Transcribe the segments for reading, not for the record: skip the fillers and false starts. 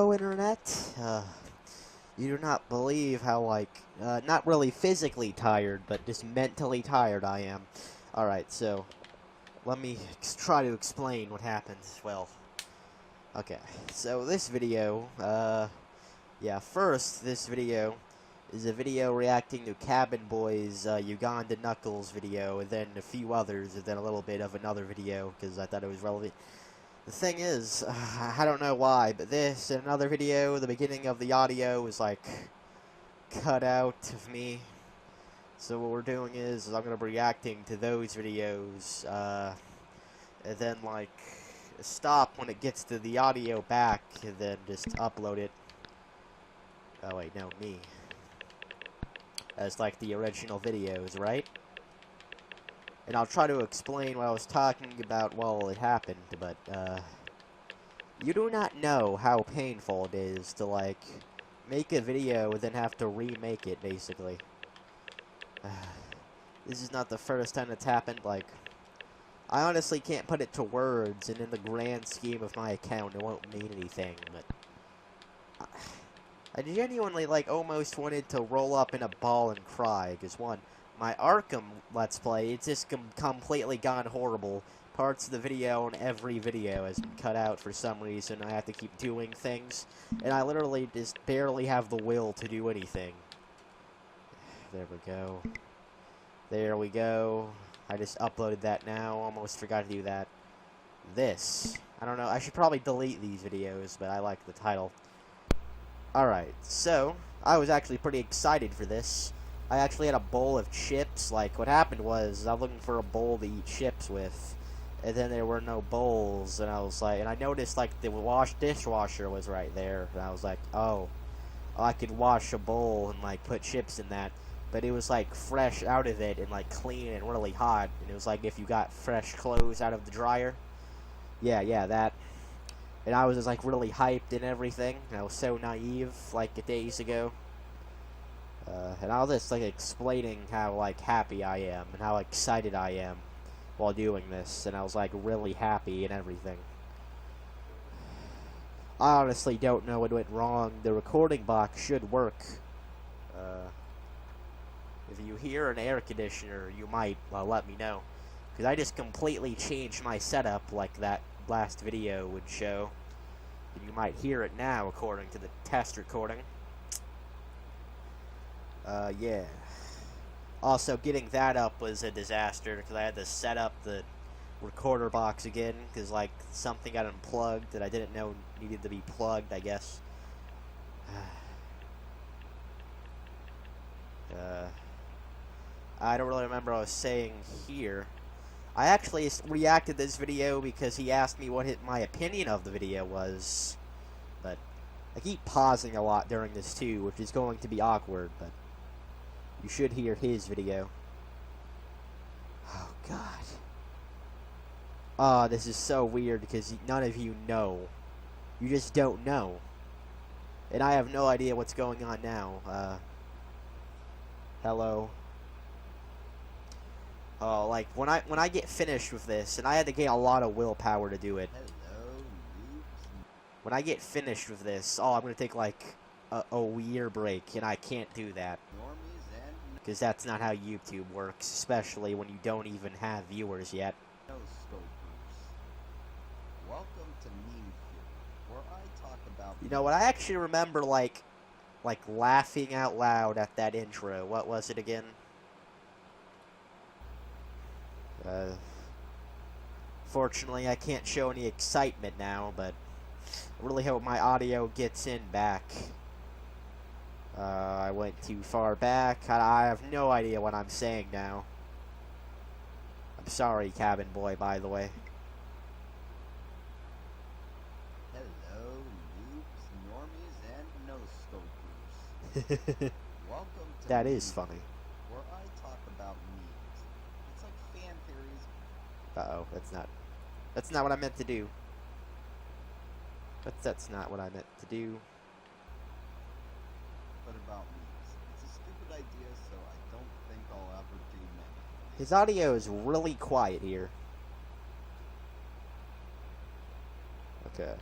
Hello, Internet. You do not believe how, not really physically tired, but just mentally tired I am. Alright, so, let me try to explain what happened. Well, okay, so this video, first, this video is a video reacting to Cabin Boy's Ugandan Knuckles video, and then a few others, and then a little bit of another video, because I thought it was relevant. The thing is, I don't know why, but this and another video, the beginning of the audio was, cut out of me. So what we're doing is I'm going to be reacting to those videos, and then, stop when it gets to the audio back, and then just upload it. Oh, wait, no, me. As, the original videos, right? And I'll try to explain what I was talking about while it happened, but, you do not know how painful it is to, make a video and then have to remake it, basically. This is not the first time it's happened, I honestly can't put it to words, and in the grand scheme of my account, it won't mean anything, but I genuinely, almost wanted to roll up in a ball and cry, because, one, my Arkham Let's Play, it's just completely gone horrible. Parts of the video and every video has been cut out for some reason. I have to keep doing things, and I literally just barely have the will to do anything. There we go. There we go. I just uploaded that now. Almost forgot to do that. This. I don't know. I should probably delete these videos, but I like the title. Alright, so, I was actually pretty excited for this. I actually had a bowl of chips. What happened was, I was looking for a bowl to eat chips with, and then there were no bowls, and I was and I noticed, the dishwasher was right there, and I was oh, I could wash a bowl and, put chips in that, but it was, fresh out of it, and, clean and really hot, and it was if you got fresh clothes out of the dryer. Yeah, that. And I was just, really hyped and everything, and I was so naive, days ago. And I was just, explaining how, happy I am, and how excited I am while doing this, and I was, really happy and everything. I honestly don't know what went wrong. The recording box should work. If you hear an air conditioner, you might, let me know. Because I just completely changed my setup like that last video would show. And you might hear it now, according to the test recording. Yeah. Also, getting that up was a disaster, because I had to set up the recorder box again, because, something got unplugged that I didn't know needed to be plugged, I guess. I don't really remember what I was saying here. I actually reacted to this video because he asked me what my opinion of the video was, but I keep pausing a lot during this too, which is going to be awkward, but you should hear his video. Oh, God. Oh, this is so weird because none of you know. You just don't know. And I have no idea what's going on now. Hello. Oh, when I get finished with this, and I had to gain a lot of willpower to do it. Hello, when I get finished with this, I'm gonna take a year break, and I can't do that. Because that's not how YouTube works, especially when you don't even have viewers yet. Welcome to Meme Theory, where I talk about... You know what, I actually remember, laughing out loud at that intro. What was it again? Fortunately, I can't show any excitement now, but I really hope my audio gets in back. I went too far back. I have no idea what I'm saying now. I'm sorry, Cabin Boy, by the way. Hello, noobs, normies, and no-scopers. Welcome to That is funny. Where I talk about memes. It's like fan theories. Uh-oh, that's not what I meant to do. That's not what I meant to do. But about memes. It's a stupid idea, so I don't think I'll ever do many. His audio is really quiet here. Okay.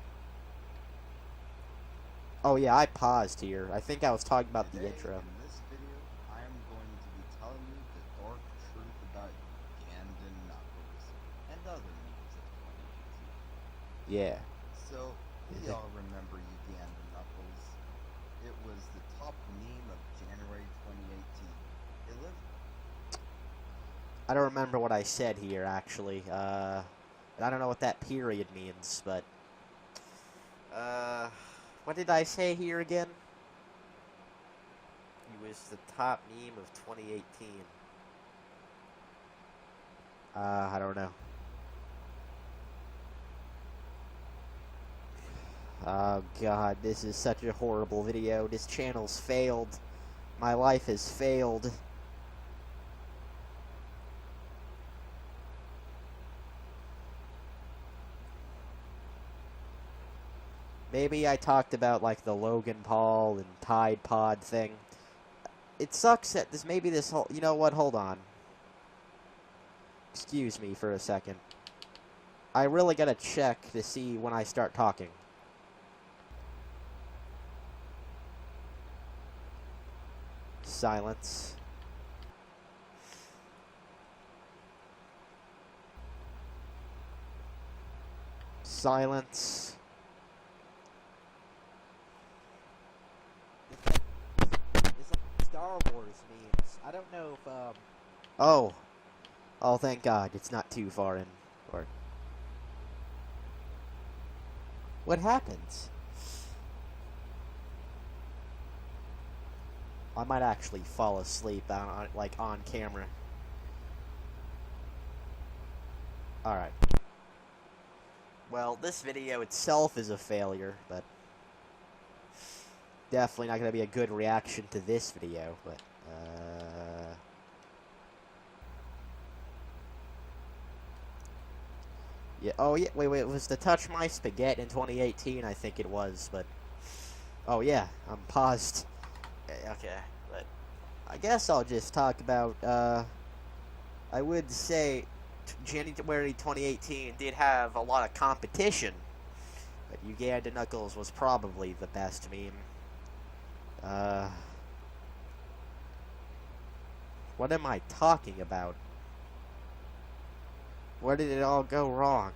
Oh yeah, I paused here. I think I was talking about the Today, intro. in this video, I am going to be telling you the dark truth about Ugandan knuckles and other memes of 2018. Yeah. So, we all remember Ugandan knuckles. It was the top meme of January 2018. It lived. I don't remember what I said here, actually. I don't know what that period means, but... what did I say here again? He was the top meme of 2018. I don't know. Oh god, this is such a horrible video. This channel's failed. My life has failed. Maybe I talked about, like, the Logan Paul and Tide Pod thing. It sucks that this whole... You know what? Hold on. Excuse me for a second. I really gotta check to see when I start talking. Silence. Silence. It's like Star Wars memes. I don't know if, Oh. Oh, thank God. It's not too far in. Or... What happens? I might actually fall asleep on camera. Alright. Well, this video itself is a failure, but... Definitely not going to be a good reaction to this video, but... Yeah, oh yeah, wait, it was to Touch My Spaghetti in 2018, I think it was, but... Oh yeah, I'm paused. Okay, but... I guess I'll just talk about, I would say January 2018 did have a lot of competition, but Ugandan Knuckles was probably the best meme. What am I talking about? Where did it all go wrong?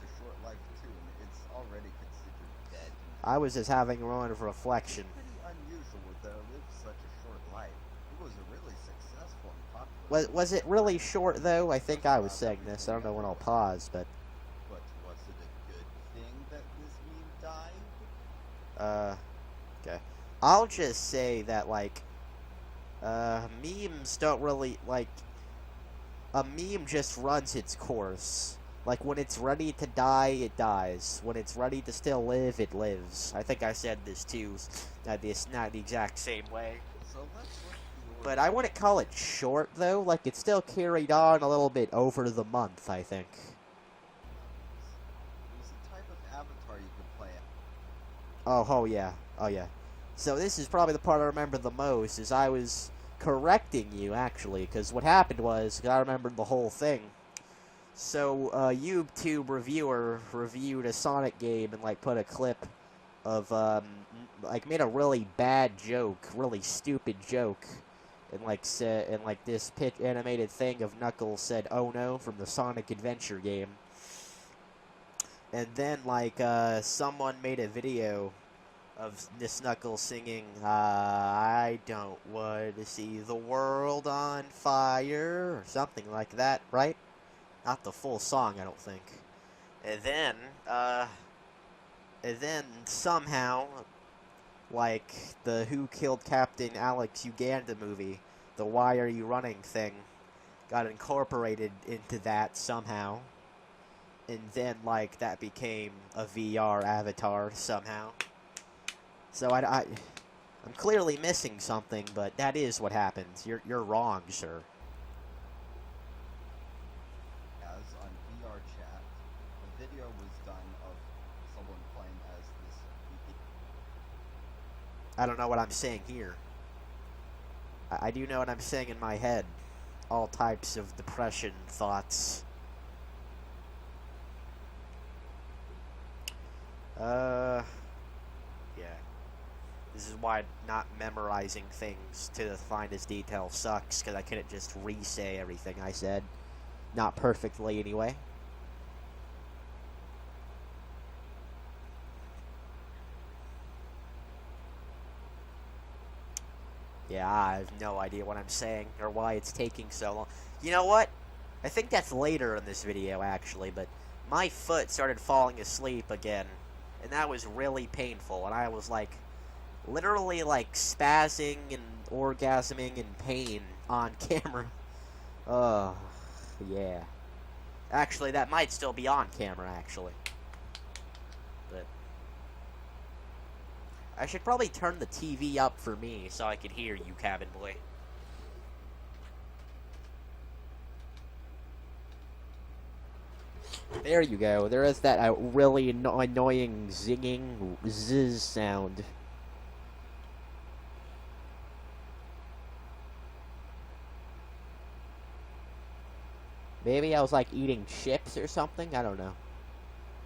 It's a short life too, and it's already considered dead. I was just having a moment of reflection. It's pretty unusual to live such a short life. It was a really successful and popular. Was it really short, though? I think I was saying this. I don't know when I'll pause, but... But was it a good thing that this meme died? Okay. I'll just say that, like, memes don't really, like... A meme just runs its course. Like, when it's ready to die, it dies. When it's ready to still live, it lives. I think I said this, too. Not the exact same way. So let's look through But I wouldn't call it short, though. Like, it still carried on a little bit over the month, I think. There's a type of avatar you could play. Oh yeah. Oh, yeah. So this is probably the part I remember the most, is I was correcting you, actually. Because what happened was, I remembered the whole thing. So, YouTube reviewer reviewed a Sonic game and, like, put a clip of, like, made a really bad joke, really stupid joke. And, like, said, and, like, this animated thing of Knuckles said, "Oh no," from the Sonic Adventure game. And then, like, someone made a video of this Knuckles singing, "I don't want to see the world on fire," or something like that, right? Not the full song, I don't think. And then somehow, like, the Who Killed Captain Alex Uganda movie, the Why Are You Running thing, got incorporated into that somehow. And then, like, that became a VR avatar somehow. So I'm clearly missing something, but that is what happens. You're wrong, sir. As on VR chat, a video was done of someone playing as this. I don't know what I'm saying here. I do know what I'm saying in my head. all types of depression thoughts. Yeah. This is why not memorizing things to the finest detail sucks, because I couldn't just re-say everything I said. Not perfectly, anyway. Yeah, I have no idea what I'm saying, or why it's taking so long. You know what? I think that's later in this video, actually, but my foot started falling asleep again, and that was really painful, and I was, like, literally, like, spazzing and orgasming in pain on camera. Oh, yeah. Actually, that might still be on camera, actually. But I should probably turn the TV up for me so I can hear you, Cabin Boy. There you go. There is that really annoying zinging zzz sound. Maybe I was, like, eating chips or something? I don't know.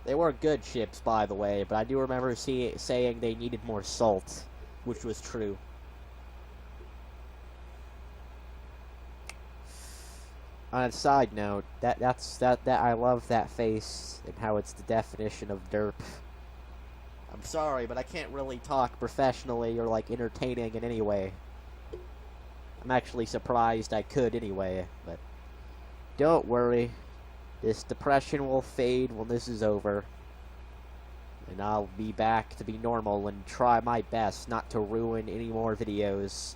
They were good chips, by the way, but I do remember saying they needed more salt, which was true. On a side note, that I love that face and how it's the definition of derp. I'm sorry, but I can't really talk professionally or, like, entertaining in any way. I'm actually surprised I could anyway, but don't worry. This depression will fade when this is over. And I'll be back to be normal and try my best not to ruin any more videos.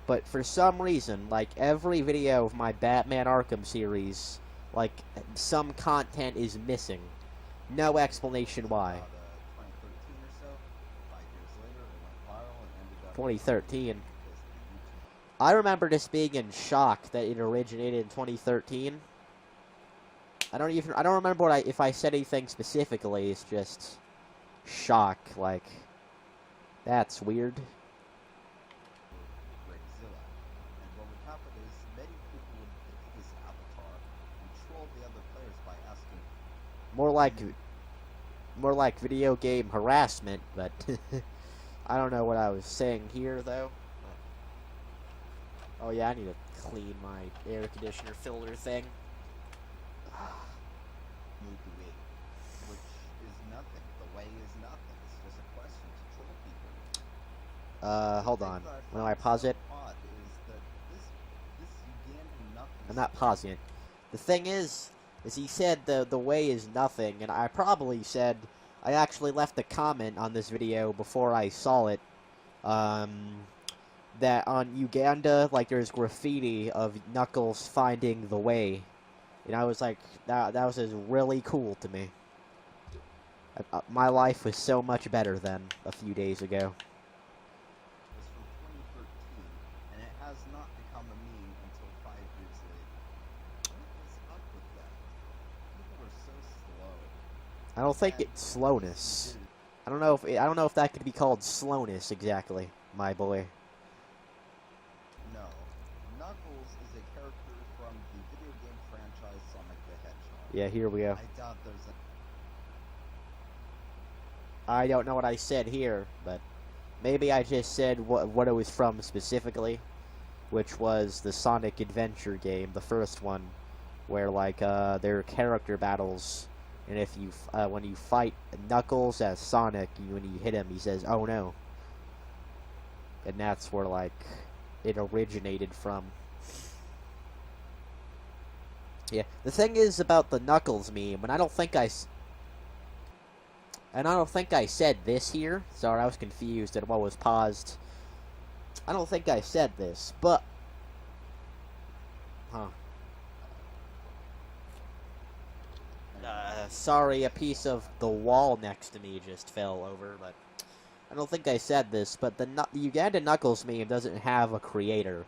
But for some reason, like every video of my Batman Arkham series, like some content is missing. No explanation why. 2013 or so, 5 years later, it went viral and ended up 2013. I remember just being in shock that it originated in 2013. I don't remember if I said anything specifically. It's just shock. Like, that's weird. Gregzilla. And what would happen is many people would pick this avatar and troll the other players by asking. More like video game harassment, but I don't know what I was saying here though. Oh yeah, I need to clean my air conditioner filter thing. Move the way, which is nothing. The way is nothing. It's just a question to troll people. Hold on. When I pause it, Odd is that this Ugandan nothing. I'm not pausing it. The thing is he said the way is nothing, and I probably said I actually left a comment on this video before I saw it. That on Uganda, like, there's graffiti of Knuckles finding the way. And I was like, that was just really cool to me. My life was so much better than a few days ago. Was from 2013, and it has not become a meme until 5 years later. What is up with that? People are so slow. I don't think it's slowness. I don't know if that could be called slowness exactly, my boy. No. Knuckles is a character from the video game franchise Sonic the Hedgehog. Yeah, here we go. I doubt there's a... I don't know what I said here, but maybe I just said what it was from specifically, which was the Sonic Adventure game, the first one, where, like, there are character battles, and if you when you fight Knuckles as Sonic, when you hit him, he says, "Oh no," and that's where, like, it originated from. Yeah, the thing is about the Knuckles meme, and I don't think I said this here. Sorry, I was confused at what was paused. I don't think I said this, but... sorry, a piece of the wall next to me just fell over, but... I don't think I said this, but the Ugandan Knuckles meme doesn't have a creator.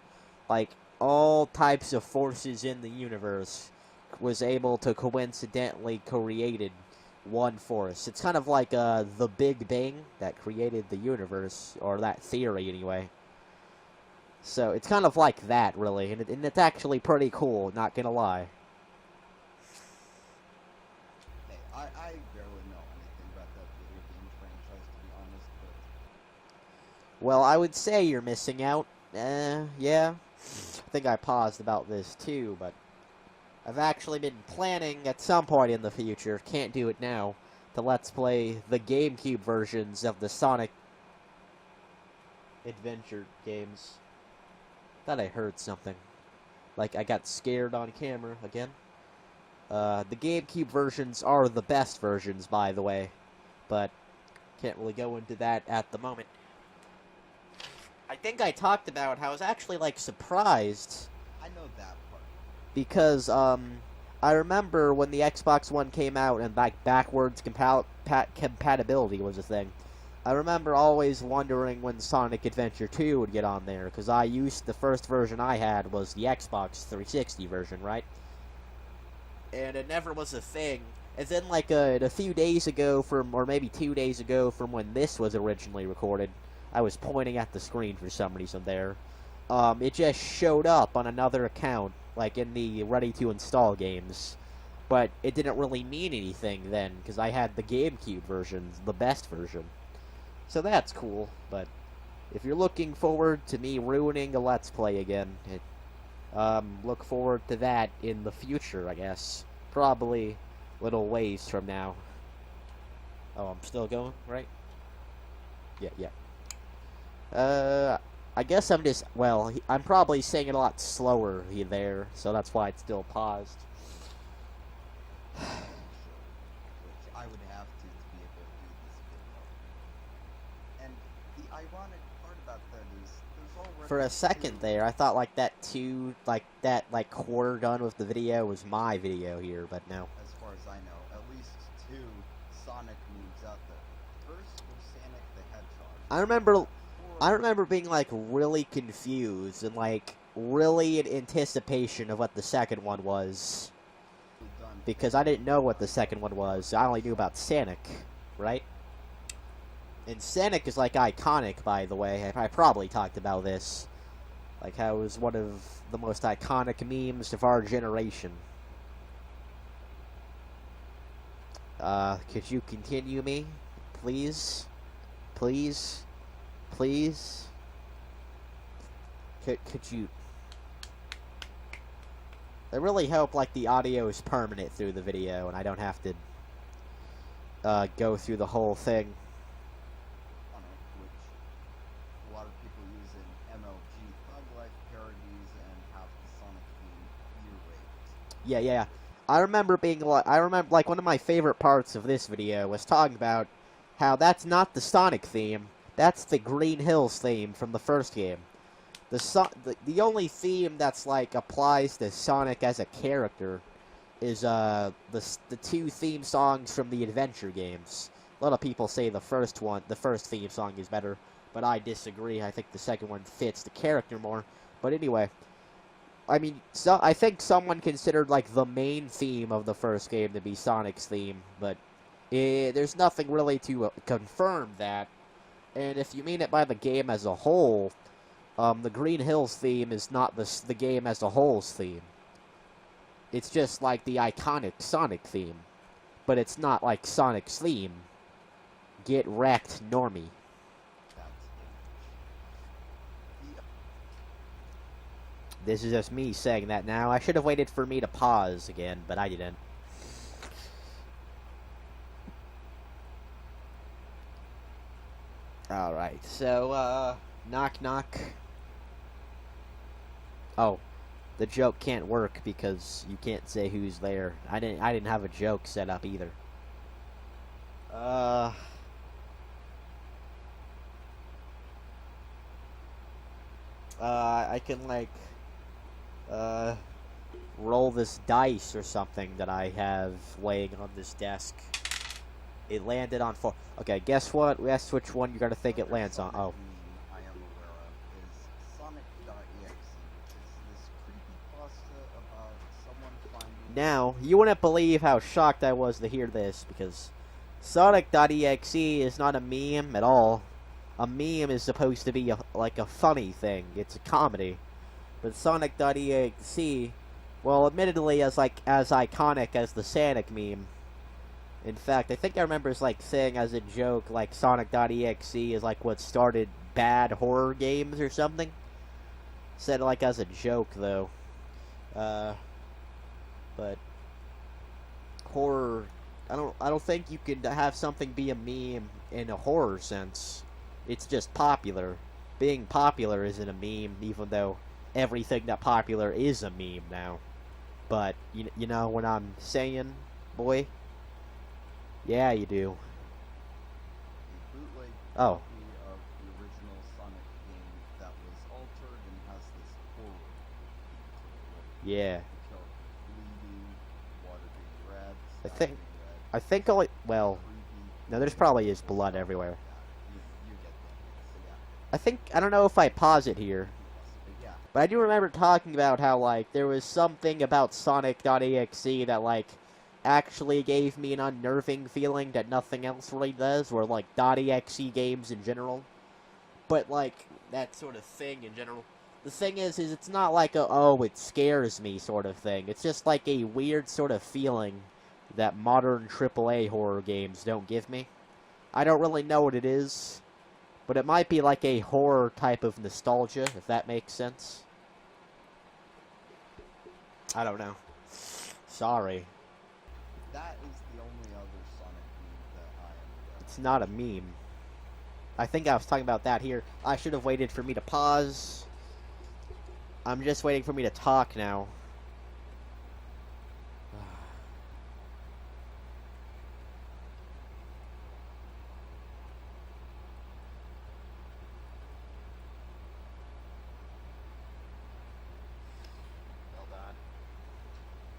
Like, all types of forces in the universe was able to coincidentally created one force. It's kind of like the Big Bang that created the universe, or that theory anyway. So it's kind of like that, really, and it's actually pretty cool, not gonna lie. Hey, I barely know anything about that video game franchise, to be honest, but... Well, I would say you're missing out. Yeah. I think I paused about this too, but I've actually been planning at some point in the future, can't do it now, to Let's Play the GameCube versions of the Sonic Adventure games. Thought I heard something. Like I got scared on camera again. The GameCube versions are the best versions, by the way, but can't really go into that at the moment. I think I talked about how I was actually, like, surprised. I know that part. Because, I remember when the Xbox One came out and, like, backwards compatibility was a thing. I remember always wondering when Sonic Adventure 2 would get on there, because the first version I had was the Xbox 360 version, right? And it never was a thing. And then, like, a few days ago or maybe 2 days ago from when this was originally recorded, I was pointing at the screen for some reason there. It just showed up on another account, like in the ready-to-install games. But it didn't really mean anything then, because I had the GameCube version, the best version. So that's cool, but if you're looking forward to me ruining a Let's Play again, look forward to that in the future, I guess. Probably little ways from now. Oh, I'm still going, right? Yeah. I guess I'm probably saying it a lot slower there, so that's why it's still paused. Which I would have to be able to do this video. And the ironic part about that is, there's already... For a second there, I thought, like, that quarter done with the video was my video here, but no. As far as I know, at least 2 Sonic moves out there. First was Sonic the Hedgehog. I remember being, like, really confused and, like, really in anticipation of what the second one was. Because I didn't know what the second one was. I only knew about Sonic, right? And Sonic is, like, iconic, by the way. I probably talked about this. Like, how it was one of the most iconic memes of our generation. Could you continue me? Please? Please? Please? Could you... I really hope, like, the audio is permanent through the video, and I don't have to, go through the whole thing. On it, which a lot of people use in MLG Thug Life parodies and have the Sonic theme year-raped. Yeah. I remember, like, one of my favorite parts of this video was talking about how that's not the Sonic theme, that's the Green Hills theme from the first game. The only theme that's, like, applies to Sonic as a character is, the 2 theme songs from the adventure games. A lot of people say the first theme song is better, but I disagree. I think the second one fits the character more. But anyway, I mean, I think someone considered, like, the main theme of the first game to be Sonic's theme, but there's nothing really to confirm that. And if you mean it by the game as a whole, the Green Hills theme is not the game as a whole's theme. It's just like the iconic Sonic theme. But it's not like Sonic's theme. Get wrecked, normie. This is just me saying that now. I should have waited for me to pause again, but I didn't. Alright, so, knock knock. Oh, the joke can't work because you can't say who's there. I didn't have a joke set up either. I can, like, roll this dice or something that I have laying on this desk. It landed on 4. Okay, guess what? Guess which one you're gonna think it lands on. Oh. I am aware of is Sonic.exe, which is this creepypasta about someone finding... Now, you wouldn't believe how shocked I was to hear this, because Sonic.exe is not a meme at all. a meme is supposed to be like a funny thing. It's a comedy. But Sonic.exe, well, admittedly, as iconic as the Sonic meme. In fact, I think I remember like saying as a joke, like Sonic.exe is like what started bad horror games or something. Said it like as a joke though. But horror, I don't think you could have something be a meme in a horror sense. It's just popular. Being popular isn't a meme, even though everything that popular is a meme now. But you know what I'm saying, boy? Yeah, you do. A bootleg Oh. copy of the original Sonic game that was altered and has this horror theme to it. Yeah. You kill bleeding, water being red, I sky think- being red, I think only, well, creepy. no, there's probably is blood everywhere. You get that. So yeah. I think, I don't know if I pause it here, But yeah. but I do remember talking about how, like, there was something about Sonic.exe that, like, actually gave me an unnerving feeling that nothing else really does, or, like, .exe games in general. But, like, that sort of thing in general. The thing is it's not like a, oh, it scares me sort of thing. It's just like a weird sort of feeling that modern AAA horror games don't give me. I don't really know what it is, but it might be like a horror type of nostalgia, if that makes sense. I don't know. Sorry. That is the only other Sonic meme that I am aware It's not a meme. I think I was talking about that here. I should have waited for me to pause. I'm just waiting for me to talk now.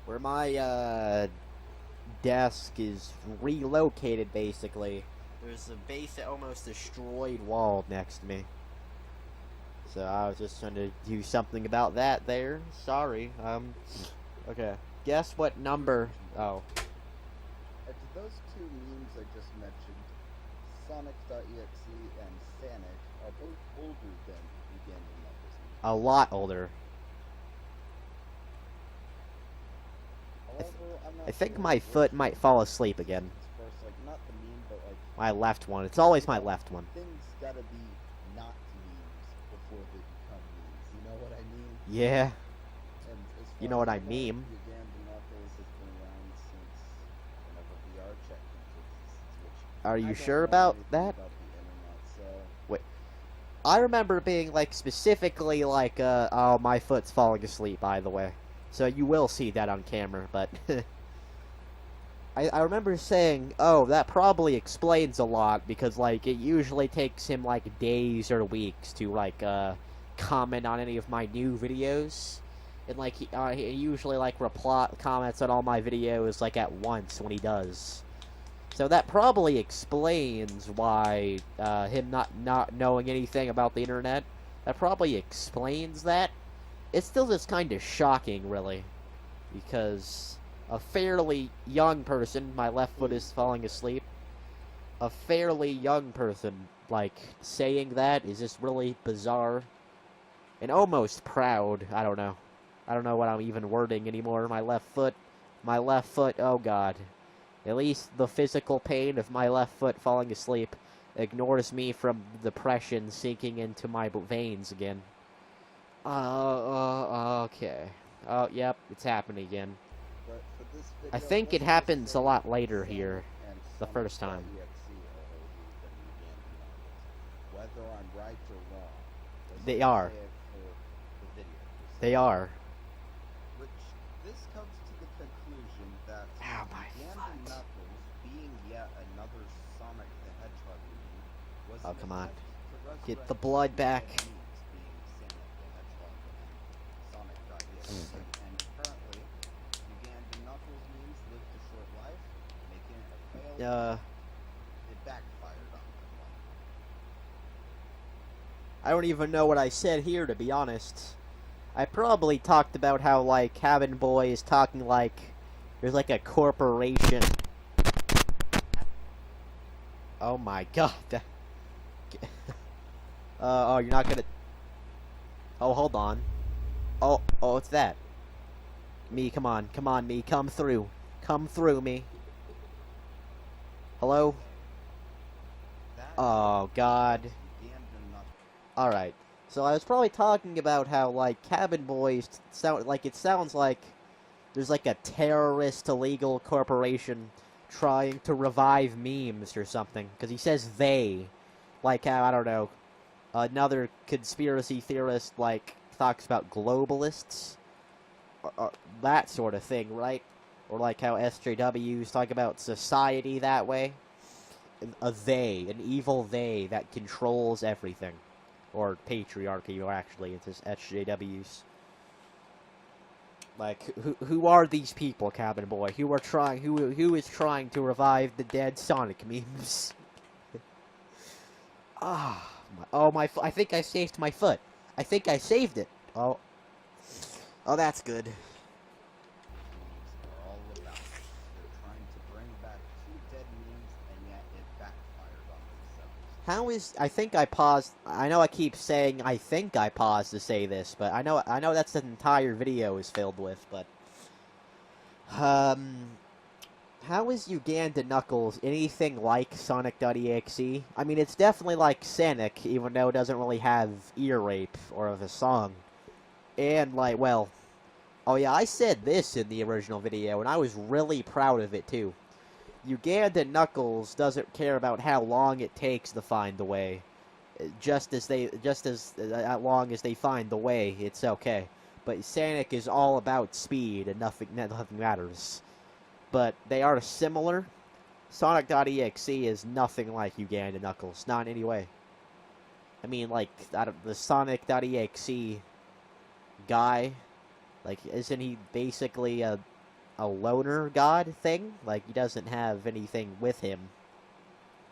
Where my desk is relocated, basically, there's a base that almost destroyed wall next to me. So I was just trying to do something about that there. Sorry. Okay. Guess what number? Oh. And to those two memes I just mentioned, Sonic.exe and Sanic are both older than Ugandan numbers. A lot older. However, I'm not I think sure my which foot might fall asleep again. is first, like, not the meme, but like My left one. It's always my left one. things gotta be not memes before they become memes. You know what I mean? Yeah. And as You far know what as I know, meme. Ugandan Knuckles has been around since whenever VR checked into existence, which Are I you don't sure know about anything that? about the internet, so I remember being, like, specifically, like, oh, my foot's falling asleep, by the way. So you will see that on camera, but... I remember saying, oh, that probably explains a lot, because, like, it usually takes him, like, days or weeks to, like, comment on any of my new videos. And, like, he usually, like, comments on all my videos, like, at once when he does. So that probably explains why, him not knowing anything about the internet. That probably explains that. It's still just kind of shocking, really. Because a fairly young person, my left foot is falling asleep. A fairly young person, like, saying that is just really bizarre. And almost proud. I don't know. I don't know what I'm even wording anymore. My left foot, oh god. At least the physical pain of my left foot falling asleep ignores me from depression sinking into my veins again. Okay. Oh, yep, it's happening again. but for this video, I think it let's happens just a say lot later Sonic here, and the first time. Sonic.exe are older than Ugandan numbers. Whether I'm right or wrong, let's They just are. say it for the video per se. They are. Which this comes to the conclusion that Ow, my Ugandan foot. Knuckles, being yet another Sonic the Hedgehog meme, was Oh, an come on. attempt to Get the resurrect blood two back. dead memes, being Sonic the Hedgehog and Sonic.exe. And currently, Ugandan Knuckles memes lived a short life, making it a failure. It backfired on them. I don't even know what I said here, to be honest. I probably talked about how, like, Cabin Boy is talking like there's, like, a corporation. Oh my god. Oh, you're not gonna... Oh, hold on. Oh, it's that. Me, come on, me, come through. Come through, me. Hello? Oh, God. Alright. So I was probably talking about how, like, Cabin Boys sound... Like, it sounds like there's, like, a terrorist illegal corporation trying to revive memes or something. Because he says they. Like how, I don't know, another conspiracy theorist, like, talks about globalists. Or that sort of thing, right? Or like how SJWs talk about society that way. A they, an evil they that controls everything. Or patriarchy, or actually, it's just SJWs. Like, who are these people, Cabin Boy? Who is trying to revive the dead Sonic memes? I think I saved my foot. I think I saved it. Oh, that's good. Are all about. They're trying to bring back 2 dead memes, and yet it backfired on themselves. How is... I think I paused... I know I keep saying I think I paused to say this, but I know that's the entire video is filled with, but... How is Uganda Knuckles anything like Sonic.exe? I mean, it's definitely like Sonic, even though it doesn't really have ear rape or of a song. And, like, well... Oh yeah, I said this in the original video, and I was really proud of it, too. Uganda Knuckles doesn't care about how long it takes to find the way. Just as long as they find the way, it's okay. But Sonic is all about speed, and nothing matters. But they are similar. Sonic.exe is nothing like Uganda Knuckles, not in any way. I mean, like, the Sonic.exe guy, like, isn't he basically a loner god thing? Like, he doesn't have anything with him.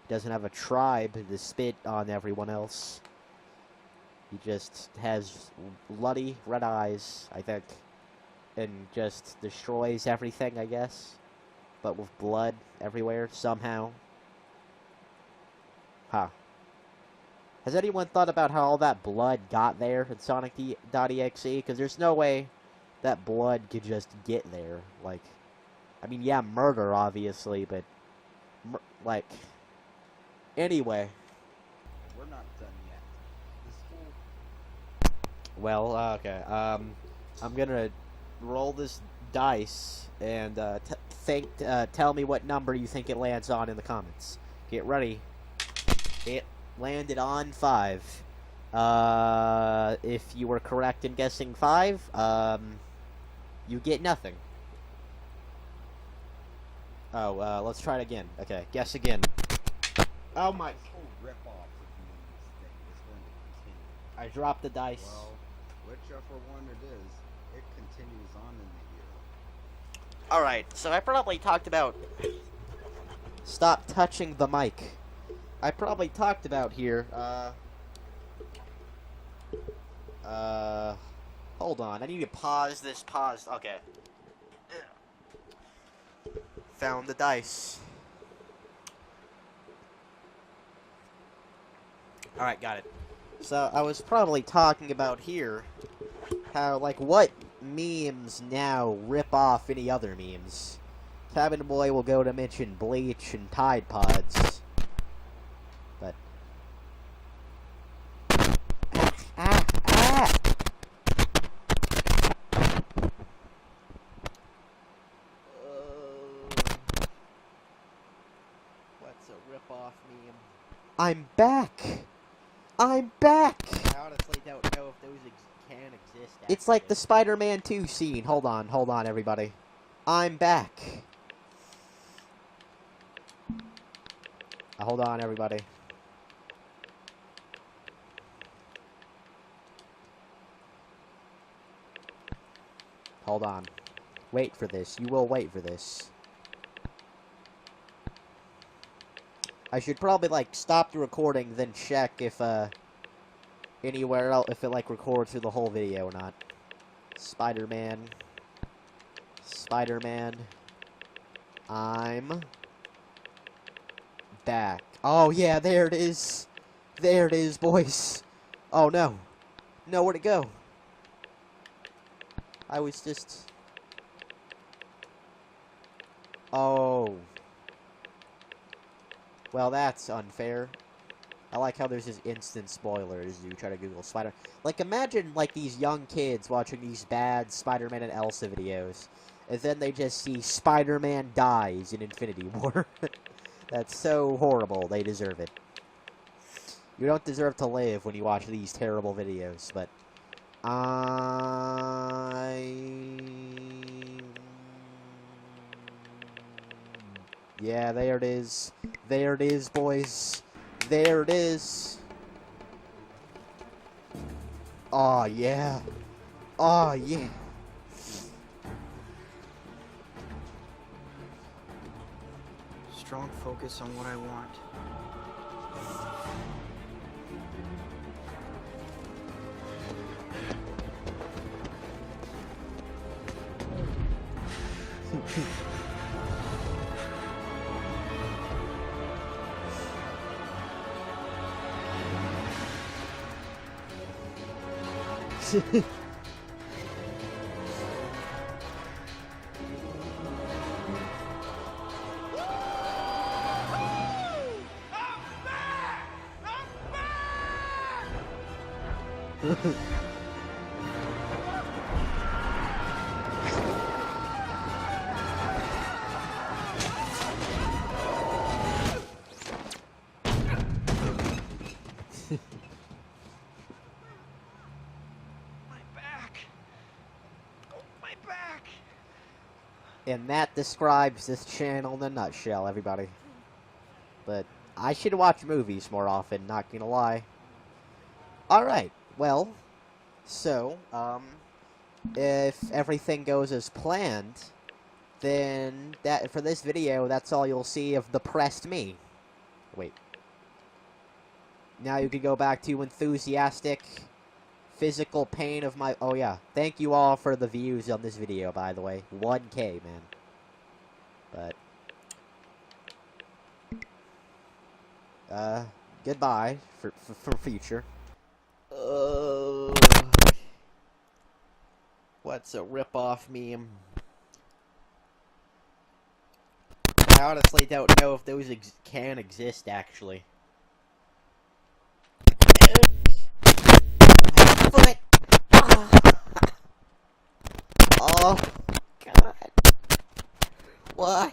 He doesn't have a tribe to spit on everyone else. He just has bloody red eyes, I think. And just destroys everything, I guess. But with blood everywhere, somehow. Huh. Has anyone thought about how all that blood got there in Sonic.exe? Because there's no way that blood could just get there. Like, I mean, yeah, murder, obviously, but, like, anyway. We're not done yet. Well, okay, I'm gonna roll this dice, and, tell me what number you think it lands on in the comments. Get ready. It landed on 5. If you were correct in guessing 5, you get nothing. Oh, let's try it again. Okay, guess again. Oh my... This whole rip-off of memes thing is going to continue. I dropped the dice. Well, whichever one it is, it continues on in the year. Alright, so I probably talked about... Stop touching the mic. I probably talked about here, hold on, I need to pause this, okay. Found the dice. Alright, got it. So, I was probably talking about here how, like, what memes now rip off any other memes. Cabin Boy will go to mention Bleach and Tide Pods. But... What's a rip-off meme? I'm back! I'm back! I honestly don't know if those can exist. Actually. It's like the Spider-Man 2 scene. Hold on, everybody. I'm back. Hold on, everybody. Hold on. Wait for this. You will wait for this. I should probably, like, stop the recording, then check if, anywhere else, if it, like, records through the whole video or not. Spider-Man. Spider-Man. I'm back. Oh, yeah, there it is. There it is, boys. Oh no. No, where'd it go? I was just... Oh. Well, that's unfair. I like how there's this instant spoiler as you try to Google Spider... Like, imagine, like, these young kids watching these bad Spider-Man and Elsa videos, and then they just see Spider-Man dies in Infinity War. That's so horrible. They deserve it. You don't deserve to live when you watch these terrible videos, but... Yeah, there it is. There it is, boys. There it is. Aw, yeah. Aw, yeah. Strong focus on what I want. And that describes this channel in a nutshell, everybody. But I should watch movies more often, not gonna lie. Alright, well, so, if everything goes as planned, then that for this video, that's all you'll see of depressed me. Wait. Now you can go back to enthusiastic physical pain of my... Oh, yeah. Thank you all for the views on this video, by the way. 1K, man. But... goodbye for future. What's a rip-off meme? I honestly don't know if those can exist, actually. Foot! Oh, God. Why?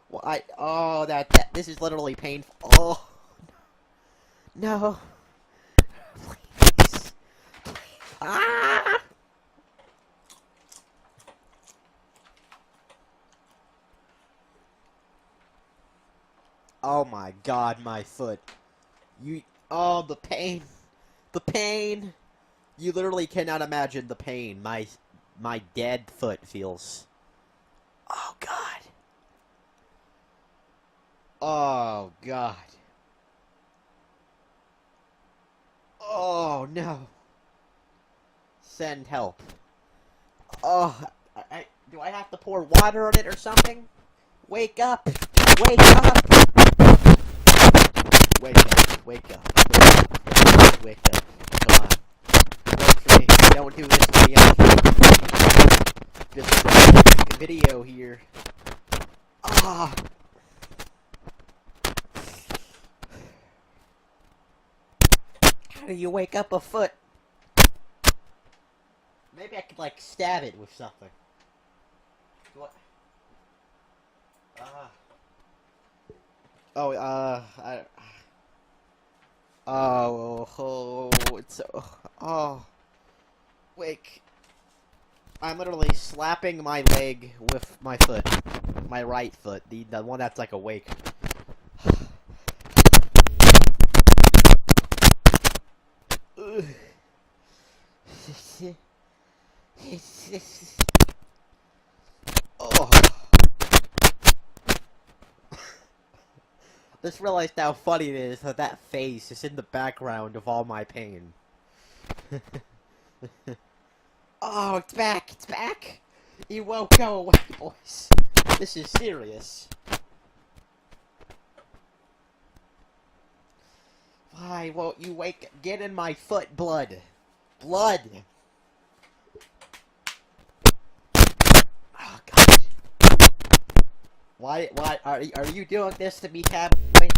Why? Oh, this is literally painful. Oh. No. Please. Ah! Oh my God, my foot. Oh, the pain. The pain. You literally cannot imagine the pain my dead foot feels. Oh, God. Oh, God. Oh, no. Send help. Oh, do I have to pour water on it or something? Wake up. Wake up. Wake up. Wake up. Wake up. Come on. Wake me. Don't do this to me. Just a video here. Ah. How do you wake up a foot? Maybe I could, like, stab it with something. What? Wake. I'm literally slapping my leg with my foot. My right foot. The one that's, like, awake. Oh. Just realized how funny it is that that face is in the background of all my pain. Oh, it's back! It's back! You won't go away, boys. This is serious. Why won't you wake... Get in my foot, blood. Blood! Oh, God. Why are you doing this to me, Cowboy?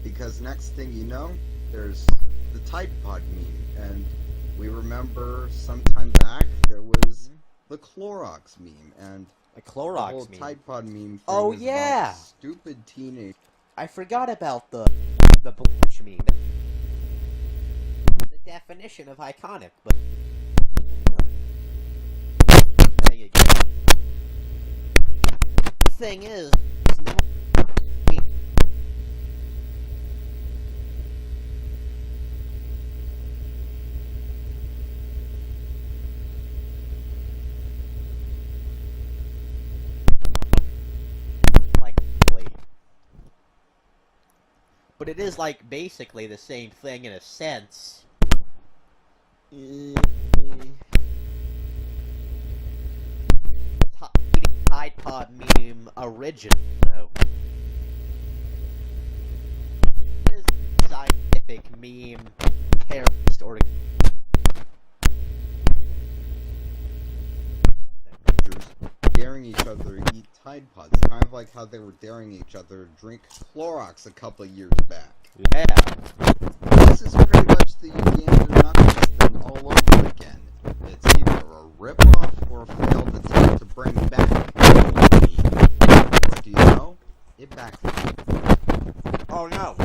Because next thing you know, there's the Tide Pod meme, and we remember sometime back there was the Clorox meme, and A the Clorox whole meme. Tide Pod meme thing Oh, is yeah! about stupid teenage. I forgot about the bleach meme. The definition of iconic, but there you go. The thing is, like, but it is like basically the same thing in a sense. Tide Pod meme original, though. It is a scientific meme, terrorist or Daring each other to eat Tide Pods, kind of like how they were daring each other to drink Clorox a couple of years back. yeah. This is pretty much the Ugandan Knuckles thing all over again. It's either a rip-off or a failed attempt to bring back the meme. What do you know? It backfired. Oh no.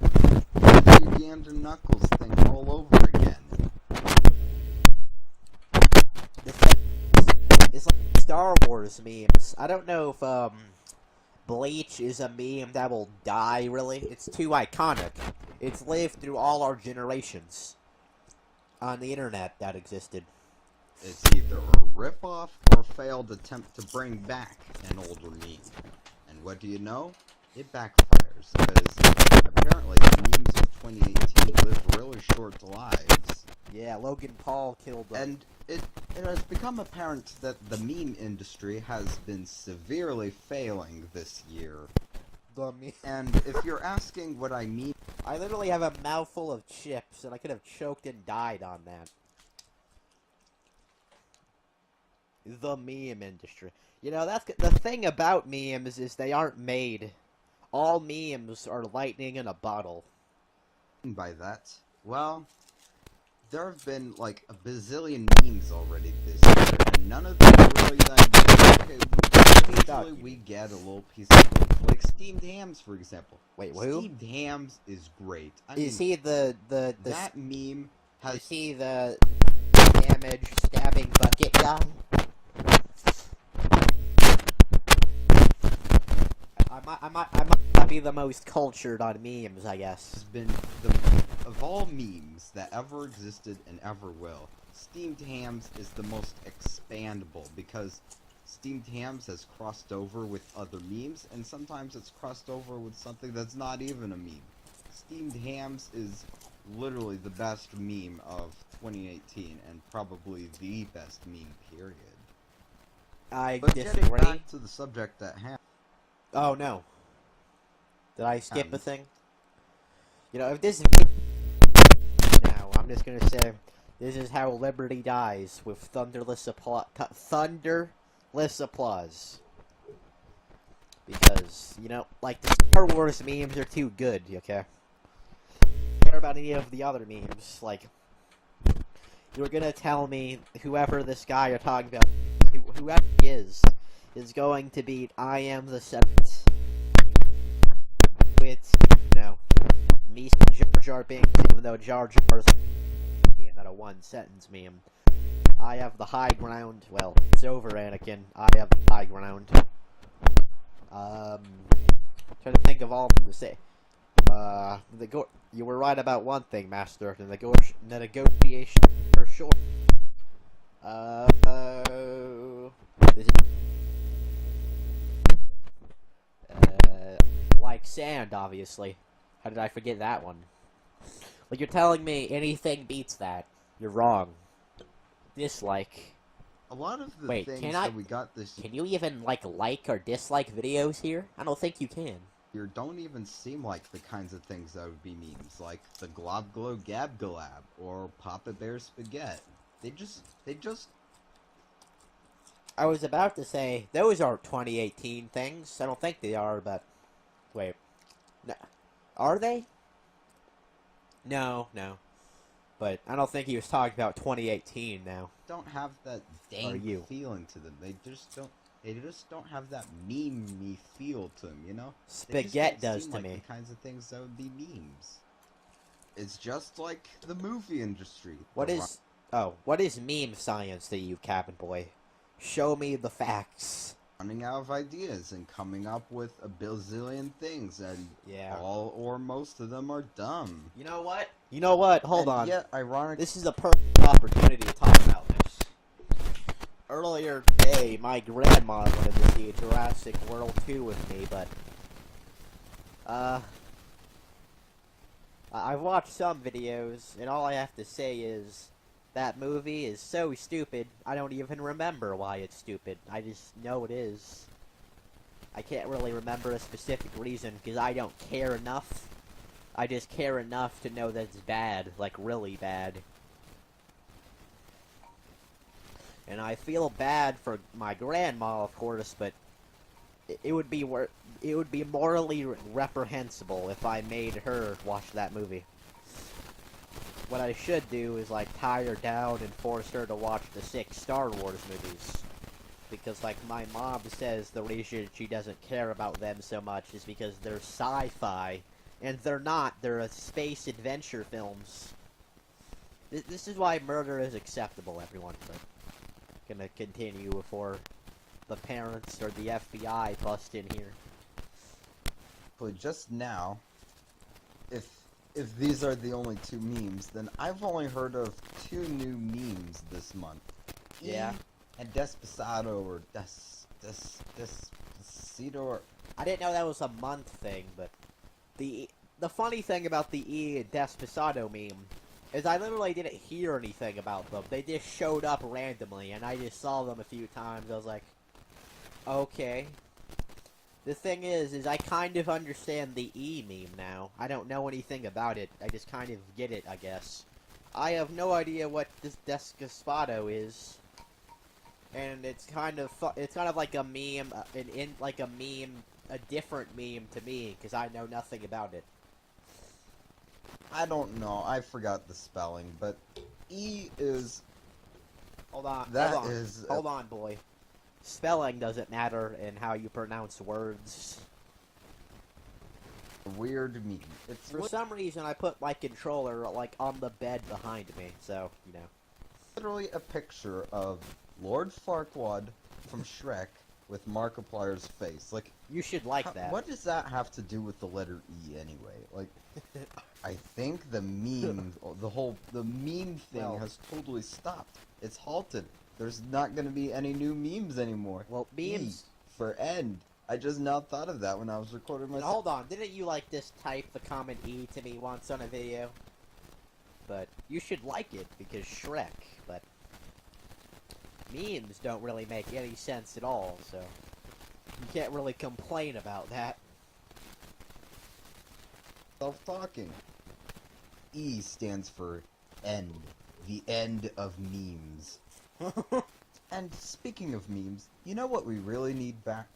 It's the Ugandan Knuckles thing all over again. It's like Star Wars memes. I don't know if Bleach is a meme that will die, really. It's too iconic. It's lived through all our generations on the internet that existed. It's either a rip-off or a failed attempt to bring back an older meme. And what do you know? It backfires, because apparently the memes of 2018 live really short lives. Yeah, Logan Paul killed them. And it has become apparent that the meme industry has been severely failing this year. And if you're asking what I mean... I literally have a mouthful of chips, and I could have choked and died on that. The meme industry. You know, that's the thing about memes is they aren't made. All memes are lightning in a bottle. By that, well, there have been like a bazillion memes already this year, and none of them are really that good. Okay, occasionally we get a little piece of like steamed hams, for example. Wait, who? Steamed hams is great. Is he the that meme has... Is he the damage stabbing bucket guy? I might not be the most cultured on memes, I guess. Has been of all memes that ever existed and ever will, steamed hams is the most expandable, because steamed hams has crossed over with other memes, and sometimes it's crossed over with something that's not even a meme. Steamed hams is literally the best meme of 2018, and probably the best meme, period. But disagree. Getting back to the subject at hand. Oh no. Did I skip a thing? You know, if this... Now, I'm just gonna say, this is how liberty dies, with thunderless applause. Thunderless applause. Because, you know, like, the Star Wars memes are too good, okay? Care about any of the other memes, like... You're gonna tell me whoever this guy you're talking about, whoever he is going to beat I Am the Seventh. With, you know, me Jar Jar Binks, even though Jar Jar's not a one-sentence meme. I have the high ground. Well, it's over, Anakin. I have the high ground. Trying to think of all of them to say. You were right about one thing, Master. The negotiation for sure. Is it, like sand, obviously. How did I forget that one? Like, you're telling me anything beats that. You're wrong. Dislike. A lot of the Wait, things that we got this can you even, like or dislike videos here? I don't think you can. year don't even seem like the kinds of things that would be memes, like the Glob Glow Gab Galab or Papa Bear Spaghetti. They just I was about to say, those are 2018 things. I don't think they are, but... Wait. No. Are they? No. But I don't think he was talking about 2018 now. don't have that dank feeling to them. They just don't have that meme-y feel to them, you know? Spaghetti does to like me. The kinds of things that would be memes. It's just like the movie industry. What is meme science to you, Cabin Boy? Show me the facts. Running out of ideas and coming up with a bazillion things, and all or most of them are dumb. You know what? Hold on. Yet, ironic. This is a perfect opportunity to talk about this. Earlier today, my grandma wanted to see Jurassic World 2 with me, but I've watched some videos, and all I have to say is that movie is so stupid, I don't even remember why it's stupid. I just know it is. I can't really remember a specific reason, because I don't care enough. I just care enough to know that it's bad, like really bad. And I feel bad for my grandma, of course, but it would be morally reprehensible if I made her watch that movie. What I should do is, like, tie her down and force her to watch the 6 Star Wars movies. Because, like, my mom says the reason she doesn't care about them so much is because they're sci-fi. And they're not. They're space adventure films. This is why murder is acceptable, everyone. But gonna continue before the parents or the FBI bust in here. But just now, if these are the only 2 memes, then I've only heard of 2 new memes this month. Yeah. And Despacito or Despacito or... I didn't know that was a month thing, but the funny thing about the E and Despacito meme is I literally didn't hear anything about them. They just showed up randomly, and I just saw them a few times. I was like, okay. The thing is I kind of understand the E meme now. I don't know anything about it. I just kind of get it, I guess. I have no idea what this Despacito is. And it's kind of like a meme, a different meme to me, because I know nothing about it. I don't know. I forgot the spelling, but E is... Hold on, boy. Spelling doesn't matter in how you pronounce words. Weird meme. For some reason, I put my controller, like, on the bed behind me, so, you know. Literally a picture of Lord Farquaad from Shrek with Markiplier's face. Like, you should like that. What does that have to do with the letter E anyway? Like, I think the meme, the meme thing has totally stopped. It's halted. There's not going to be any new memes anymore. Well, memes... E for end. I just now thought of that when I was recording myself. Hold on, didn't you, like, just type the comment E to me once on a video? But you should like it, because Shrek, but... memes don't really make any sense at all, so... you can't really complain about that. Self-talking. E stands for end. The end of memes. And speaking of memes, you know what we really need back?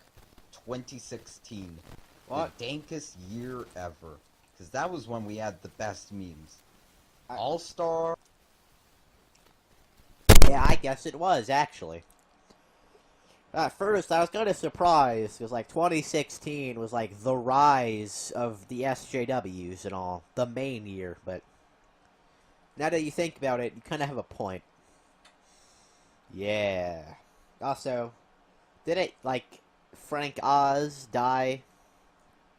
2016. What? The dankest year ever. Because that was when we had the best memes. All-Star. Yeah, I guess it was, actually. At first, I was kind of surprised, because, like, 2016 was, like, the rise of the SJWs and all. The main year, but... now that you think about it, you kind of have a point. Yeah. Also, didn't, like, Frank Oz die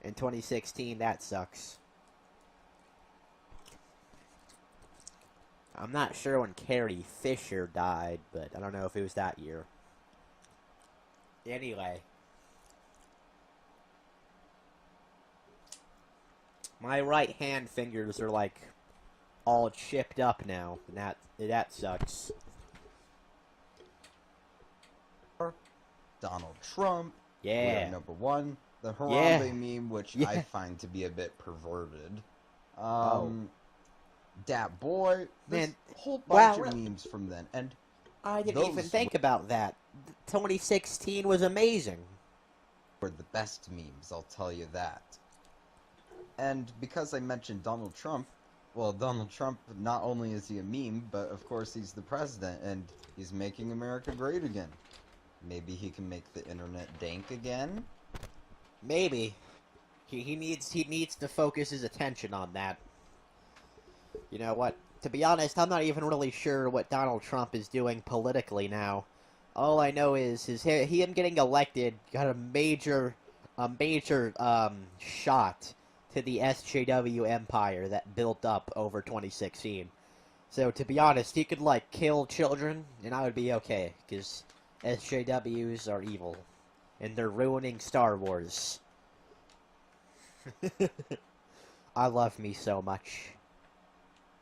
in 2016? That sucks. I'm not sure when Carrie Fisher died, but I don't know if it was that year. Anyway. My right hand fingers are like all chipped up now, and that sucks. Donald Trump. Yeah. We have number one, the Yeah. Harambe meme, which Yeah. I find to be a bit perverted. Oh. Dat Boy. There's Man, a whole bunch wow, of memes from then. And I didn't even those think about that. 2016 was amazing. were the best memes, I'll tell you that. And because I mentioned Donald Trump, well, Donald Trump, not only is he a meme, but of course he's the president, and he's making America great again. Maybe he can make the internet dank again? Maybe. He needs to focus his attention on that. You know what? To be honest, I'm not even really sure what Donald Trump is doing politically now. All I know is him getting elected got a major shot to the SJW empire that built up over 2016. So to be honest, he could like kill children, and I would be okay, because SJWs are evil, and they're ruining Star Wars. I love me so much.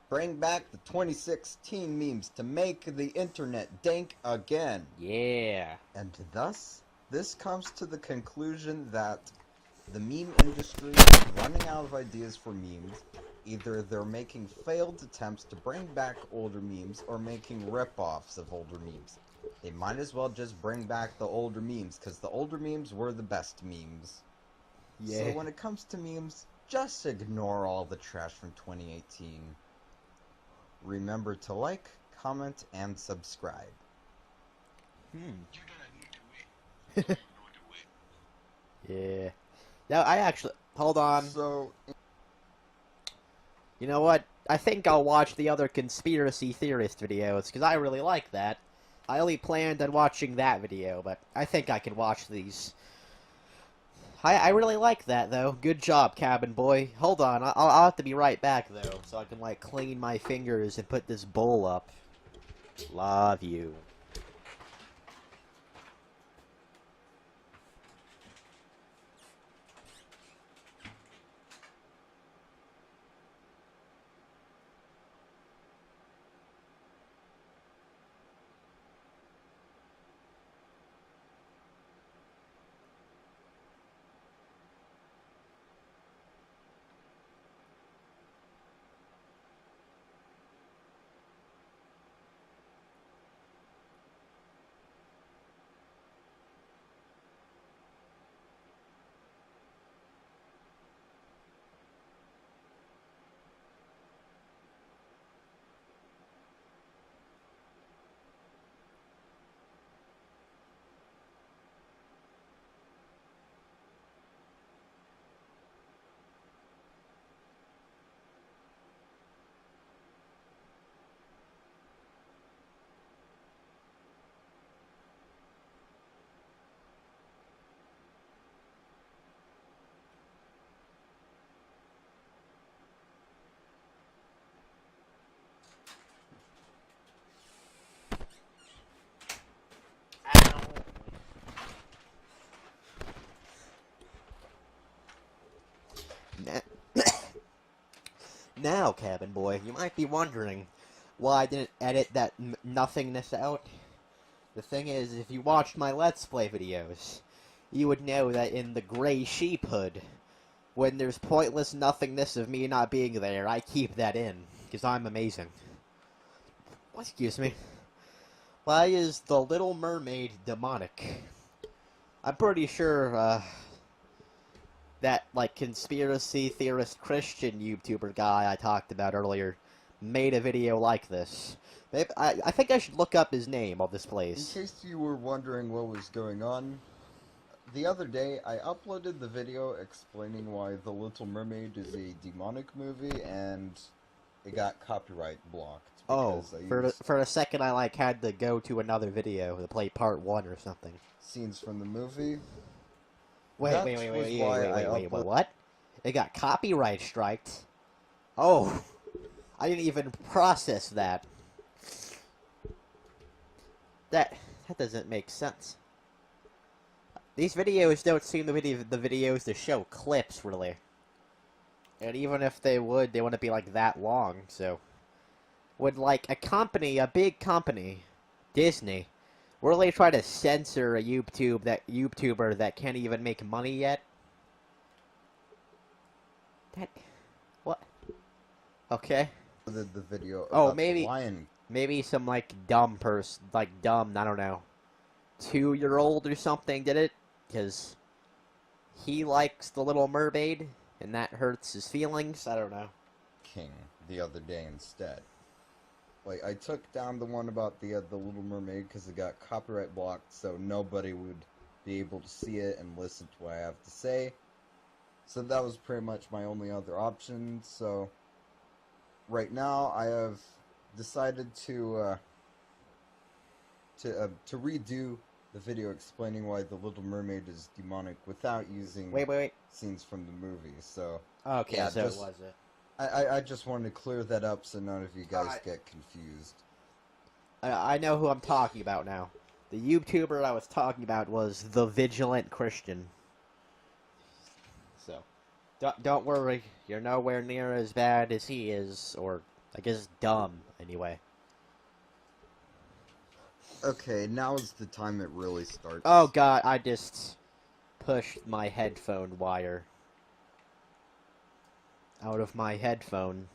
Bring back the 2016 memes to make the internet dank again. Yeah. And thus, this comes to the conclusion that the meme industry is running out of ideas for memes. Either they're making failed attempts to bring back older memes or making rip-offs of older memes. They might as well just bring back the older memes, because the older memes were the best memes. Yeah. So when it comes to memes, just ignore all the trash from 2018. Remember to like, comment, and subscribe. Yeah. No, I actually... Hold on. So, You know what? I think I'll watch the other conspiracy theorist videos, because I really like that. I only planned on watching that video, but I think I can watch these. I really like that, though. Good job, Cabin Boy. Hold on, I'll have to be right back, though, so I can, like, clean my fingers and put this bowl up. Love you. Now, Cabin Boy, you might be wondering why I didn't edit that nothingness out. The thing is, if you watched my Let's Play videos, you would know that in the Gray Sheep hood, when there's pointless nothingness of me not being there, I keep that in, because I'm amazing. Excuse me. Why is The Little Mermaid demonic? I'm pretty sure, that, like, conspiracy theorist Christian YouTuber guy I talked about earlier made a video like this. Maybe, I think I should look up his name of this place. in case you were wondering what was going on, the other day I uploaded the video explaining why The Little Mermaid is a demonic movie, and it got copyright blocked. Oh, for a second I, like, had to go to another video to play part 1 or something. Scenes from the movie. Wait, what? It got copyright striked? Oh, I didn't even process that. That doesn't make sense. These videos don't seem to be the videos to show clips, really. And even if they would, they wouldn't be like that long, so... Would like a big company, Disney, really try to censor a YouTuber that can't even make money yet? What? Okay. The video Oh, about maybe the lion. maybe some like dumb person, like dumb, I don't know, 2-year-old or something did it because he likes the Little Mermaid and that hurts his feelings. I don't know. King the other day instead. Like, I took down the one about the Little Mermaid because it got copyright blocked, so nobody would be able to see it and listen to what I have to say. So that was pretty much my only other option. So right now I have decided to redo the video explaining why the Little Mermaid is demonic without using Wait. scenes from the movie. So Okay, yeah, so just, it was it. I just wanted to clear that up so none of you guys Alright. get confused. I know who I'm talking about now. The YouTuber I was talking about was the Vigilant Christian. So, don't worry, you're nowhere near as bad as he is, or I guess dumb anyway. Okay, now is the time it really starts. Oh god, I just pushed my headphone wire out of my headphone.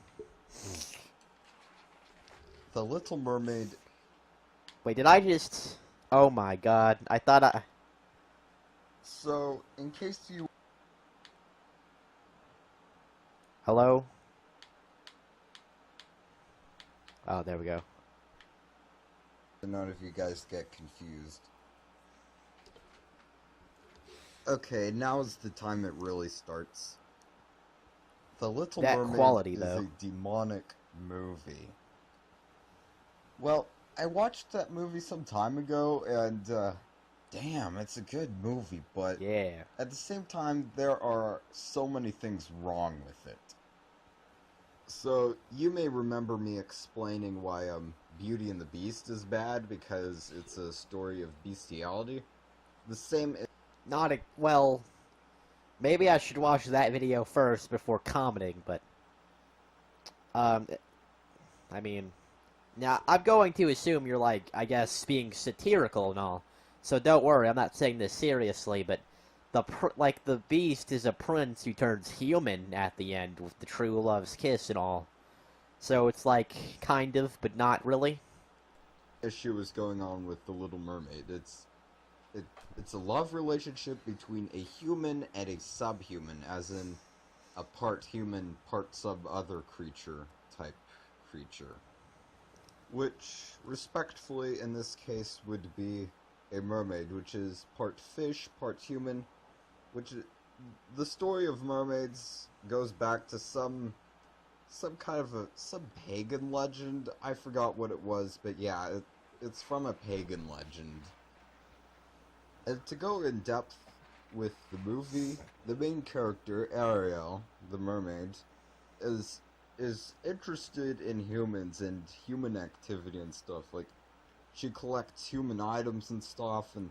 The Little Mermaid. Wait, did I just... Oh my god, I thought I... So, in case you... Hello? Oh, there we go. None of you guys get confused. Okay, now is the time it really starts. The Little That Mermaid quality, is though. a demonic movie. Well, I watched that movie some time ago, and, damn, it's a good movie, but Yeah. at the same time, there are so many things wrong with it. So, you may remember me explaining why, Beauty and the Beast is bad, because it's a story of bestiality. The same... Not a... Well... Maybe I should watch that video first before commenting, but... I mean... Now, I'm going to assume you're, like, I guess, being satirical and all. So don't worry, I'm not saying this seriously, but... the Beast is a prince who turns human at the end with the true love's kiss and all. So it's like, kind of, but not really. issue is going on with the Little Mermaid. It's a love relationship between a human and a subhuman, as in a part human, part sub-other creature type creature. Which, respectfully, in this case, would be a mermaid, which is part fish, part human, which the story of mermaids goes back to some pagan legend. I forgot what it was, but yeah, it's from a pagan legend. And to go in depth with the movie, the main character, Ariel, the mermaid, is interested in humans and human activity and stuff. Like, she collects human items and stuff, and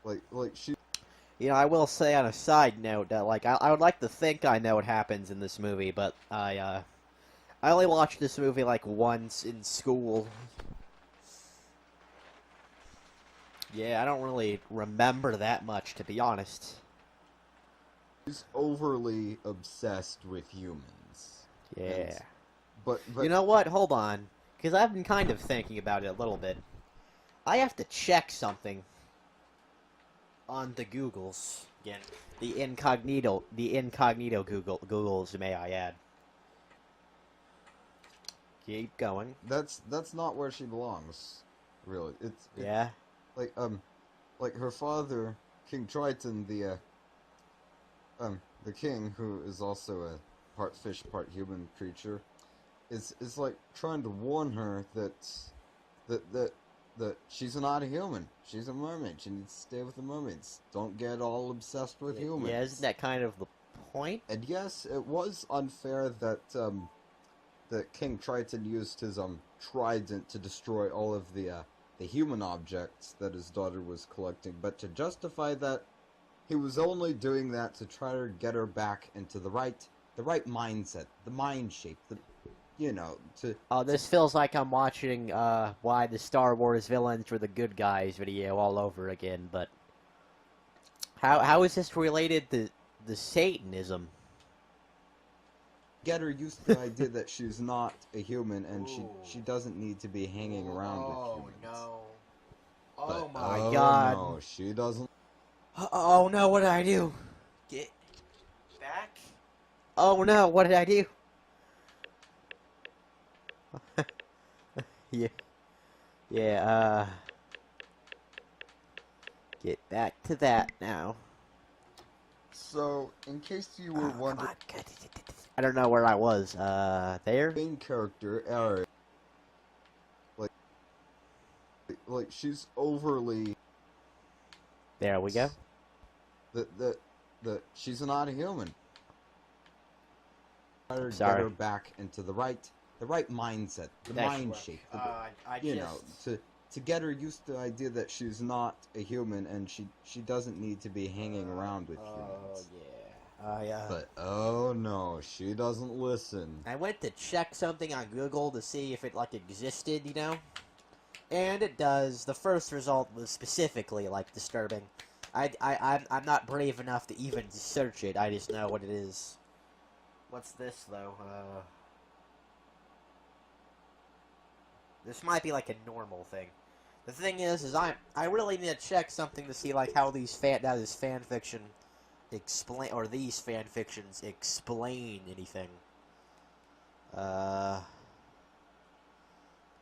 like she... You know, I will say on a side note that, like, I would like to think I know what happens in this movie, but I only watched this movie, like, once in school. Yeah, I don't really remember that much, to be honest. She's overly obsessed with humans. Yeah. And, but You know what? Hold on. Because I've been kind of thinking about it a little bit. I have to check something on the Googles. Again, the incognito Googles, may I add. Keep going. that's not where she belongs, really. Yeah? Like her father, King Triton, the king, who is also a part fish, part human creature, is like trying to warn her that she's not a human. She's a mermaid. She needs to stay with the mermaids. Don't get all obsessed with humans. Yeah, isn't that kind of the point? And yes, it was unfair that that King Triton used his trident to destroy all of the human objects that his daughter was collecting, but to justify that, he was only doing that to try to get her back into the right mindset, the mind shape, Oh, this feels like I'm watching why the Star Wars villains were the good guys video all over again. But how is this related to the Satanism? get her used to the idea that she's not a human and she doesn't need to be hanging around with humans. No! But, My oh God! no, she doesn't. Oh no! What did I do? Get back! Oh no! What did I do? Yeah. Yeah, get back to that now. So, in case you were wondering, I don't know where I was. There? main character, Ari, like she's overly. There we go. She's not a human. Try to Sorry. get her back into the right mindset, the mind shape. To get her used to the idea that she's not a human and she doesn't need to be hanging around with humans. Yeah. But oh no, she doesn't listen. I went to check something on Google to see if it like existed, you know, and it does. The first result was specifically like disturbing. I'm not brave enough to even search it. I just know what it is. What's this though? This might be like a normal thing. The thing is I really need to check something to see like how this fan fiction explain, or these fan fictions explain anything.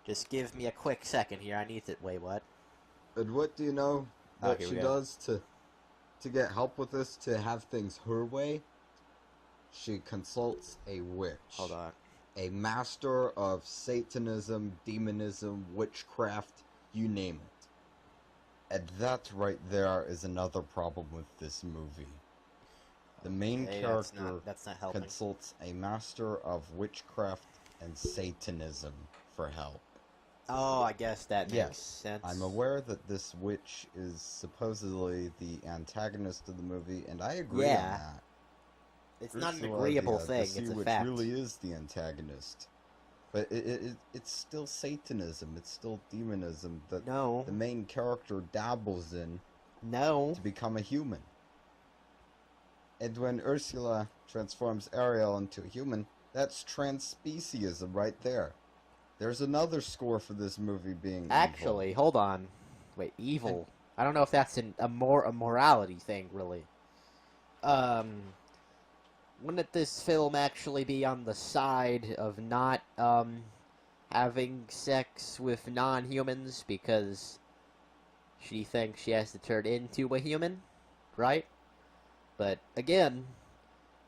Just give me a quick second here. I need to wait. What? And what do you know that here she we go. does to get help with this, to have things her way? She consults a witch. Hold on. A master of Satanism, demonism, witchcraft, you name it. And that right there is another problem with this movie. The main character that's not helping. consults a master of witchcraft and Satanism for help. Oh, I guess that makes sense. I'm aware that this witch is supposedly the antagonist of the movie, and I agree on that. It's not an agreeable thing, it's a witch fact. really is the antagonist. But it's still Satanism, it's still demonism that the main character dabbles in to become a human. And when Ursula transforms Ariel into a human, that's transspeciesism right there. There's another score for this movie being Actually, evil. hold on. Wait, evil. I don't know if that's a morality thing, really. Wouldn't this film actually be on the side of not, having sex with non-humans because she thinks she has to turn into a human? Right? But, again,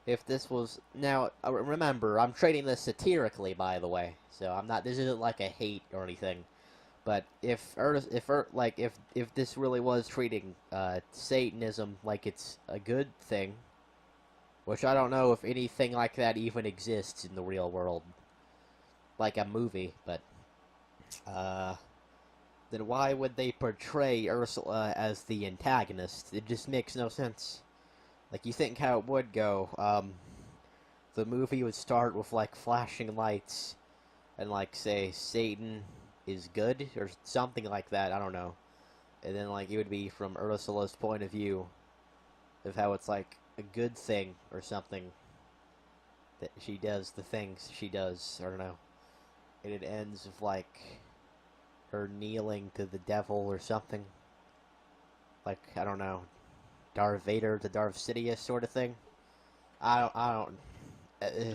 if this was... Now, remember, I'm treating this satirically, by the way. So, I'm not... This isn't like a hate or anything. But if this really was treating, Satanism like it's a good thing, which I don't know if anything like that even exists in the real world. Like a movie, but... then why would they portray Ursula as the antagonist? It just makes no sense. Like, you think how it would go, the movie would start with, like, flashing lights, and, like, say, Satan is good, or something like that, I don't know. And then, like, it would be from Ursula's point of view, of how it's, like, a good thing, or something, that she does the things she does, I don't know. And it ends with, like, her kneeling to the devil, or something. Like, I don't know. Darth Vader to Darth Sidious sort of thing. I don't.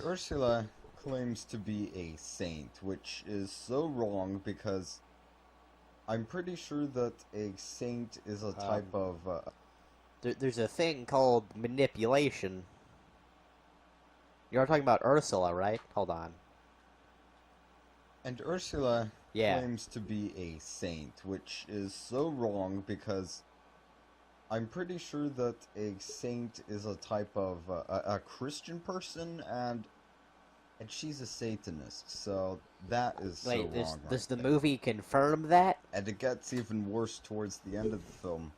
Ursula claims to be a saint, which is so wrong because I'm pretty sure that a saint is a type of. There's a thing called manipulation. You're talking about Ursula, right? Hold on. And Ursula claims to be a saint, which is so wrong because I'm pretty sure that a saint is a type of a Christian person, and and she's a Satanist, so that is so Wait, wrong. does the right there. movie confirm that? And it gets even worse towards the end of the film.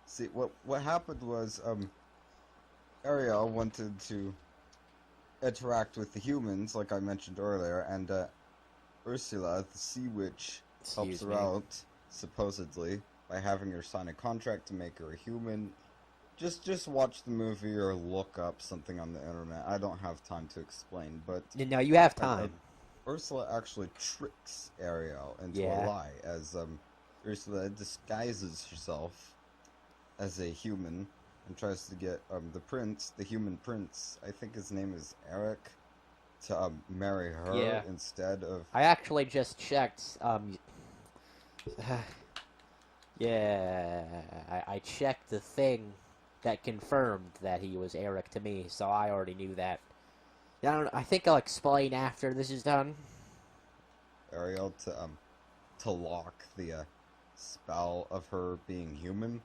See, what happened was, Ariel wanted to interact with the humans, like I mentioned earlier, and Ursula, the sea witch, helps Excuse her me. out, supposedly, by having her sign a contract to make her a human. Just watch the movie or look up something on the internet. I don't have time to explain, but No, you have time. Ursula actually tricks Ariel into a Yeah. lie, as Ursula disguises herself as a human and tries to get the prince, the human prince, I think his name is Eric, to marry her Yeah. instead of... I actually just checked. Yeah, I checked the thing that confirmed that he was Eric to me, so I already knew that. I think I'll explain after this is done. Ariel to lock the spell of her being human.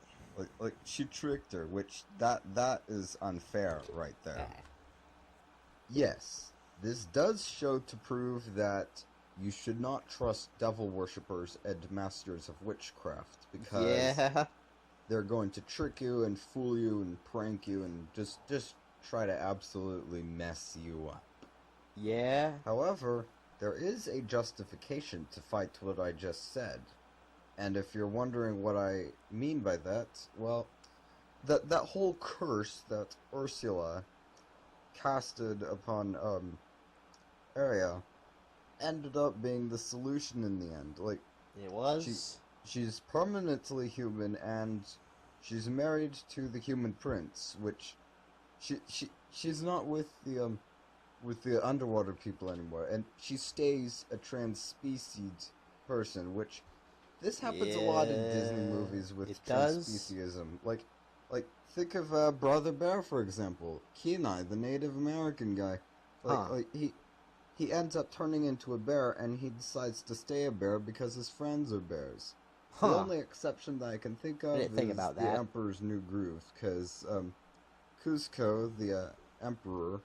Like she tricked her, which that is unfair right there. Yes, this does show to prove that you should not trust devil worshippers and masters of witchcraft, because they're going to trick you and fool you and prank you and just try to absolutely mess you up. Yeah. However, there is a justification to fight what I just said. And if you're wondering what I mean by that, well, that whole curse that Ursula casted upon Ariel ended up being the solution in the end. Like, It was. she's permanently human, and she's married to the human prince, which she's not with the underwater people anymore, and she stays a trans-species person, which this happens a lot in Disney movies with it does. transspeciesism. Like think of Brother Bear, for example. Kenai, the Native American guy. Like he ends up turning into a bear, and he decides to stay a bear because his friends are bears. The only exception that I can think of is about the that. Emperor's New Groove, because Cusco, the Emperor,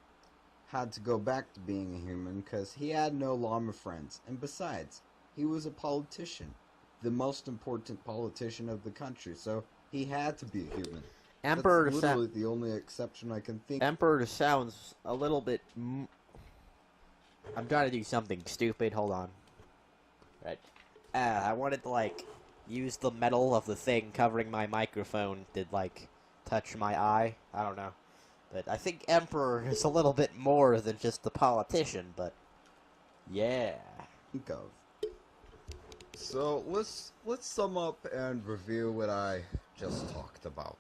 had to go back to being a human because he had no llama friends, and besides, he was a politician, the most important politician of the country, so he had to be a human. Emperor That's literally the only exception I can think. Emperor sounds a little bit. I'm trying to do something stupid. Hold on. Right. I wanted to use the metal of the thing covering my microphone to touch my eye. I don't know, but I think Emperor is a little bit more than just a politician. But yeah. Think of. So let's sum up and review what I just talked about.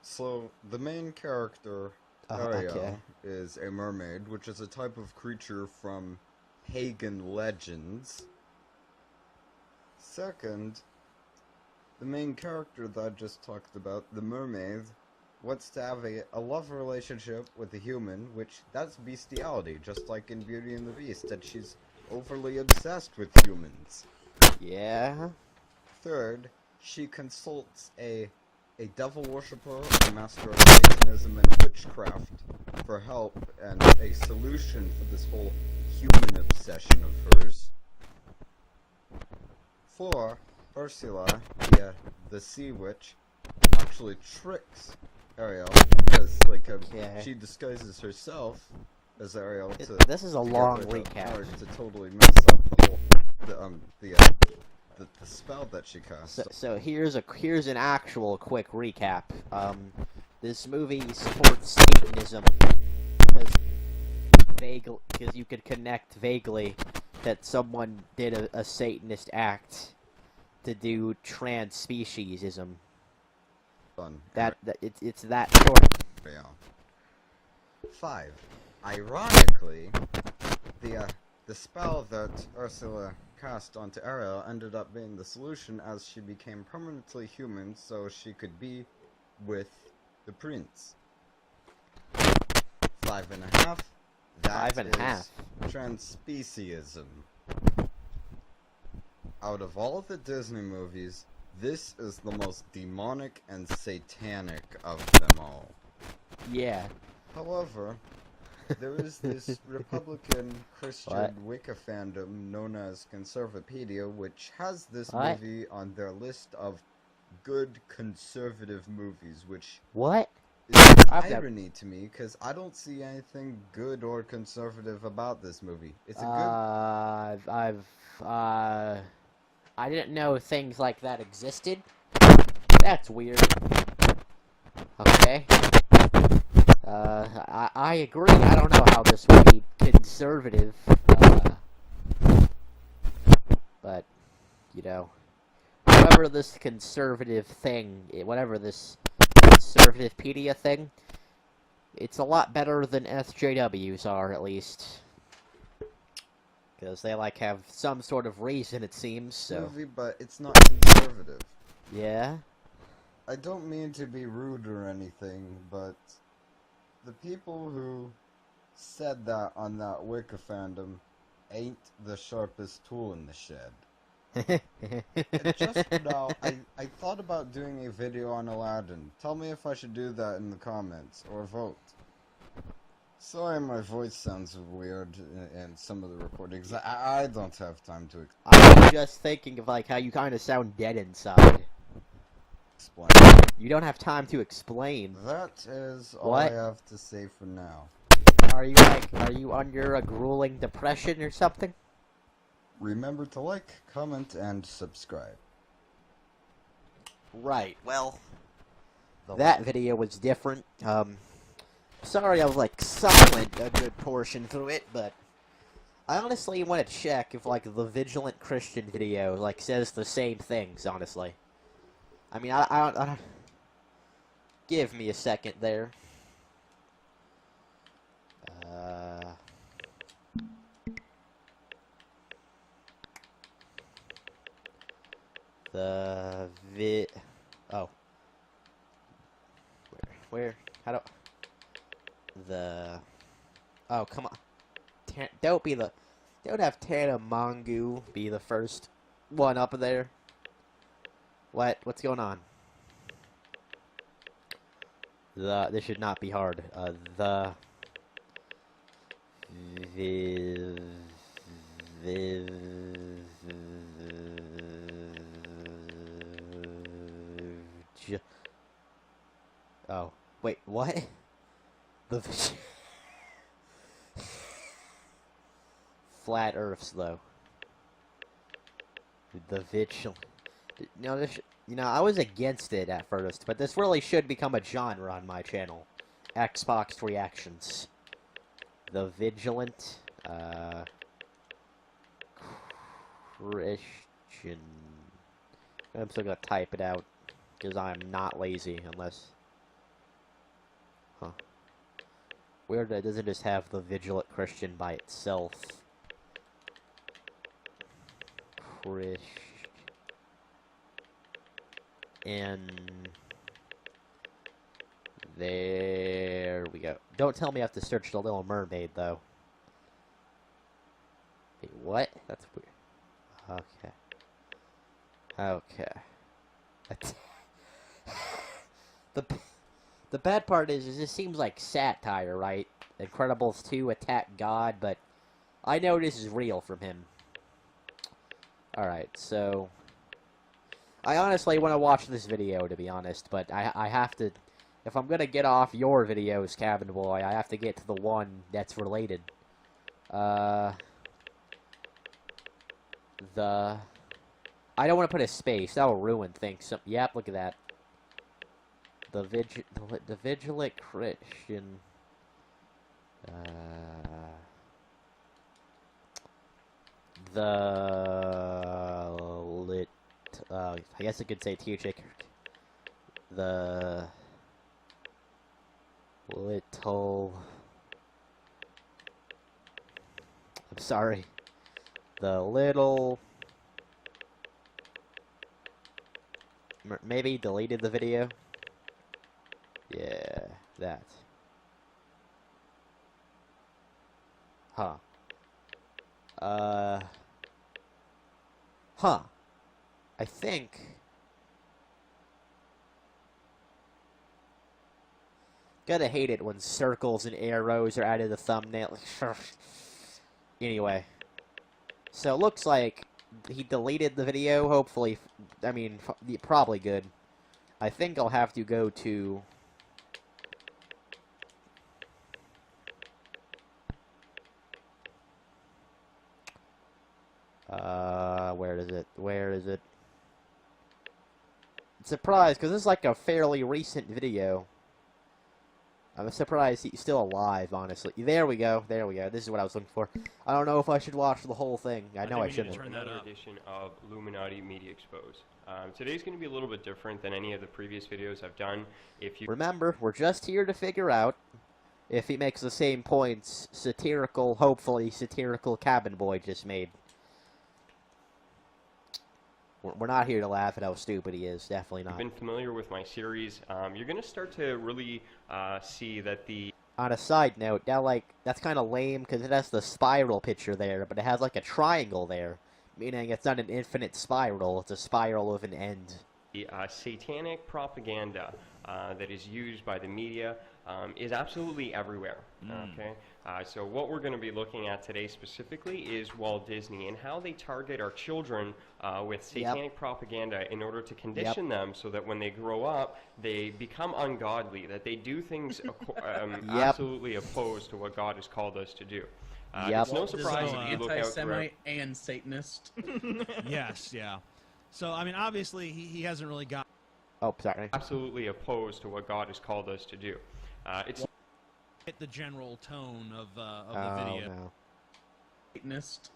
So the main character, Ariel, is a mermaid, which is a type of creature from pagan legends. Second, the main character that I just talked about, the mermaid, wants to have a love relationship with a human, which that's bestiality, just like in Beauty and the Beast, that she's overly obsessed with humans. Yeah. Third, she consults a devil worshipper, a master of Satanism and witchcraft, for help and a solution for this whole human obsession of hers. 4, Ursula, the sea witch, actually tricks Ariel because she disguises herself as Ariel to. This is a to long get rid of recap. her, to totally mess up the whole the spell that she cast. So here's an actual quick recap. This movie supports Satanism because you could connect vaguely that someone did a Satanist act to do trans-speciesism. It's that sort. Yeah. 5. Ironically, the spell that Ursula cast onto Ariel ended up being the solution, as she became permanently human, so she could be with the prince. 5.5. That 5.5. is transspeciesism. Out of all the Disney movies, this is the most demonic and satanic of them all. Yeah. However, There is this Republican Christian What? Wicca fandom known as Conservapedia, which has this What? movie on their list of good conservative movies, which What? is an I've never. irony to me because I don't see anything good or conservative about this movie. It's a good. Uh, I didn't know things like that existed. That's weird. Okay. I agree. I don't know how this would be conservative. But, you know, whatever this conservative thing, whatever this conservative-pedia thing, it's a lot better than SJWs are, at least. Because they, like, have some sort of reason, it seems, so... Movie, but it's not conservative. Yeah? I don't mean to be rude or anything, but the people who said that on that Wicca fandom ain't the sharpest tool in the shed. And just now, I thought about doing a video on Aladdin. Tell me if I should do that in the comments, or vote. Sorry my voice sounds weird in some of the recordings. I don't have time to I was just thinking of, like, how you kind of sound dead inside. explain. You don't have time to explain. That is all What? I have to say for now. Are you under a grueling depression or something? Remember to like, comment, and subscribe. Right, well, that video was different. Sorry I was, like, silent a good portion through it, but I honestly want to check if, like, the Vigilant Christian video, like, says the same things, honestly. I mean, I don't... Give me a second there. Oh. Where? How do... Oh, come on. Don't have Tana Mongu be the first one up there. What's going on? This should not be hard. Oh, wait, what? Flat Earths, though. The Vigilant. No, I was against it at first, but this really should become a genre on my channel. Xbox Reactions. The Vigilant, Christian. I'm still gonna type it out, because I'm not lazy, unless... Huh. Weird that it doesn't just have the Vigilant Christian by itself. And there we go. Don't tell me I have to search The Little Mermaid, though. Wait, what? That's weird. Okay. Okay. The bad part is this seems like satire, right? Incredibles 2 attack God, but I know this is real from him. Alright, so... I honestly want to watch this video, to be honest, but I have to... If I'm gonna get off your videos, Cabin Boy, I have to get to the one that's related. I don't want to put a space. That will ruin things. So, yep, look at that. The Vigilant Christian... I guess I could say teacher. The little... I'm sorry. The little... Maybe deleted the video? Yeah, that. Huh. Huh. I think... Gotta hate it when circles and arrows are added to the thumbnail. Anyway. So it looks like he deleted the video, hopefully. I mean, probably good. I think I'll have to go to... where is it? Where is it? I'm surprised, because this is like a fairly recent video. I'm surprised he's still alive, honestly. There we go. There we go. This is what I was looking for. I don't know if I should watch the whole thing. I know I shouldn't. Another edition of Illuminati Media Exposed. Today's going to be a little bit different than any of the previous videos I've done. If you remember, we're just here to figure out if he makes the same points hopefully satirical Cabin Boy just made. We're not here to laugh at how stupid he is. Definitely not. You've been familiar with my series. You're going to start to really see that the... On a side note, now, like, that's kind of lame because it has the spiral picture there, but it has, like, a triangle there, meaning it's not an infinite spiral. It's a spiral of an end. The satanic propaganda that is used by the media is absolutely everywhere. Okay, so what we're going to be looking at today specifically is Walt Disney and how they target our children with satanic propaganda in order to condition them so that when they grow up, they become ungodly, that they do things absolutely opposed to what God has called us to do. It's no surprise if you look out anti-Semite and Satanist. Yes, yeah. So, I mean, obviously, he hasn't really got... Oh, sorry. Absolutely opposed to what God has called us to do. It's the general tone of the video. No. Satanist.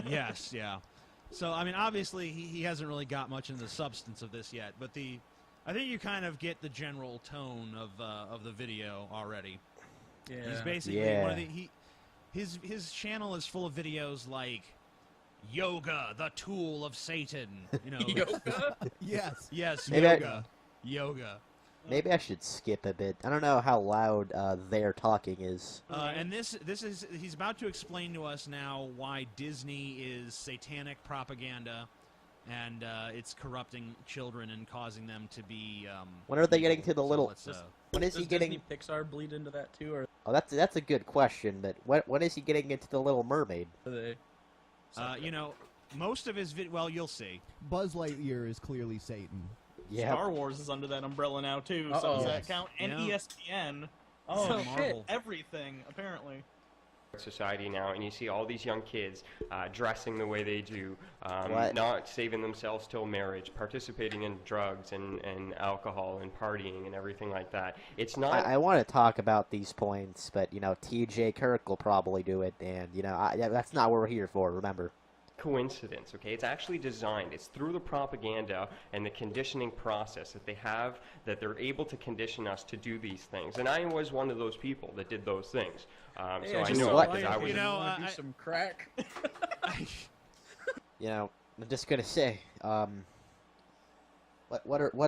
Yes, yeah. So, I mean, obviously, he hasn't really got much into the substance of this yet, but I think you kind of get the general tone of the video already. Yeah. He's basically one of the... His channel is full of videos like... Yoga, the tool of Satan. You know. Yoga? Yes, Maybe yoga. Maybe I should skip a bit. I don't know how loud their talking is. And this is he's about to explain to us now why Disney is satanic propaganda, and it's corrupting children and causing them to be. When are they getting to the little? So when is he getting? Disney Pixar bleed into that too, or Oh, that's a good question. But when is he getting into the Little Mermaid? are they? you know, most of his well, you'll see. Buzz Lightyear is clearly Satan. Yeah. Star Wars is under that umbrella now too, so Uh-oh. does that Yes. count? And Yeah. ESPN. Oh, so Marvel. everything apparently. society now, and you see all these young kids dressing the way they do, What? not saving themselves till marriage, participating in drugs and alcohol and partying and everything like that. It's not... I want to talk about these points, but, you know, T.J. Kirk will probably do it, and, you know, that's not what we're here for, remember. coincidence, okay? It's actually designed. It's through the propaganda and the conditioning process that they have, that they're able to condition us to do these things. And I was one of those people that did those things. So I just know so what? because I was... You know, do some crack. You know, I'm just gonna say, what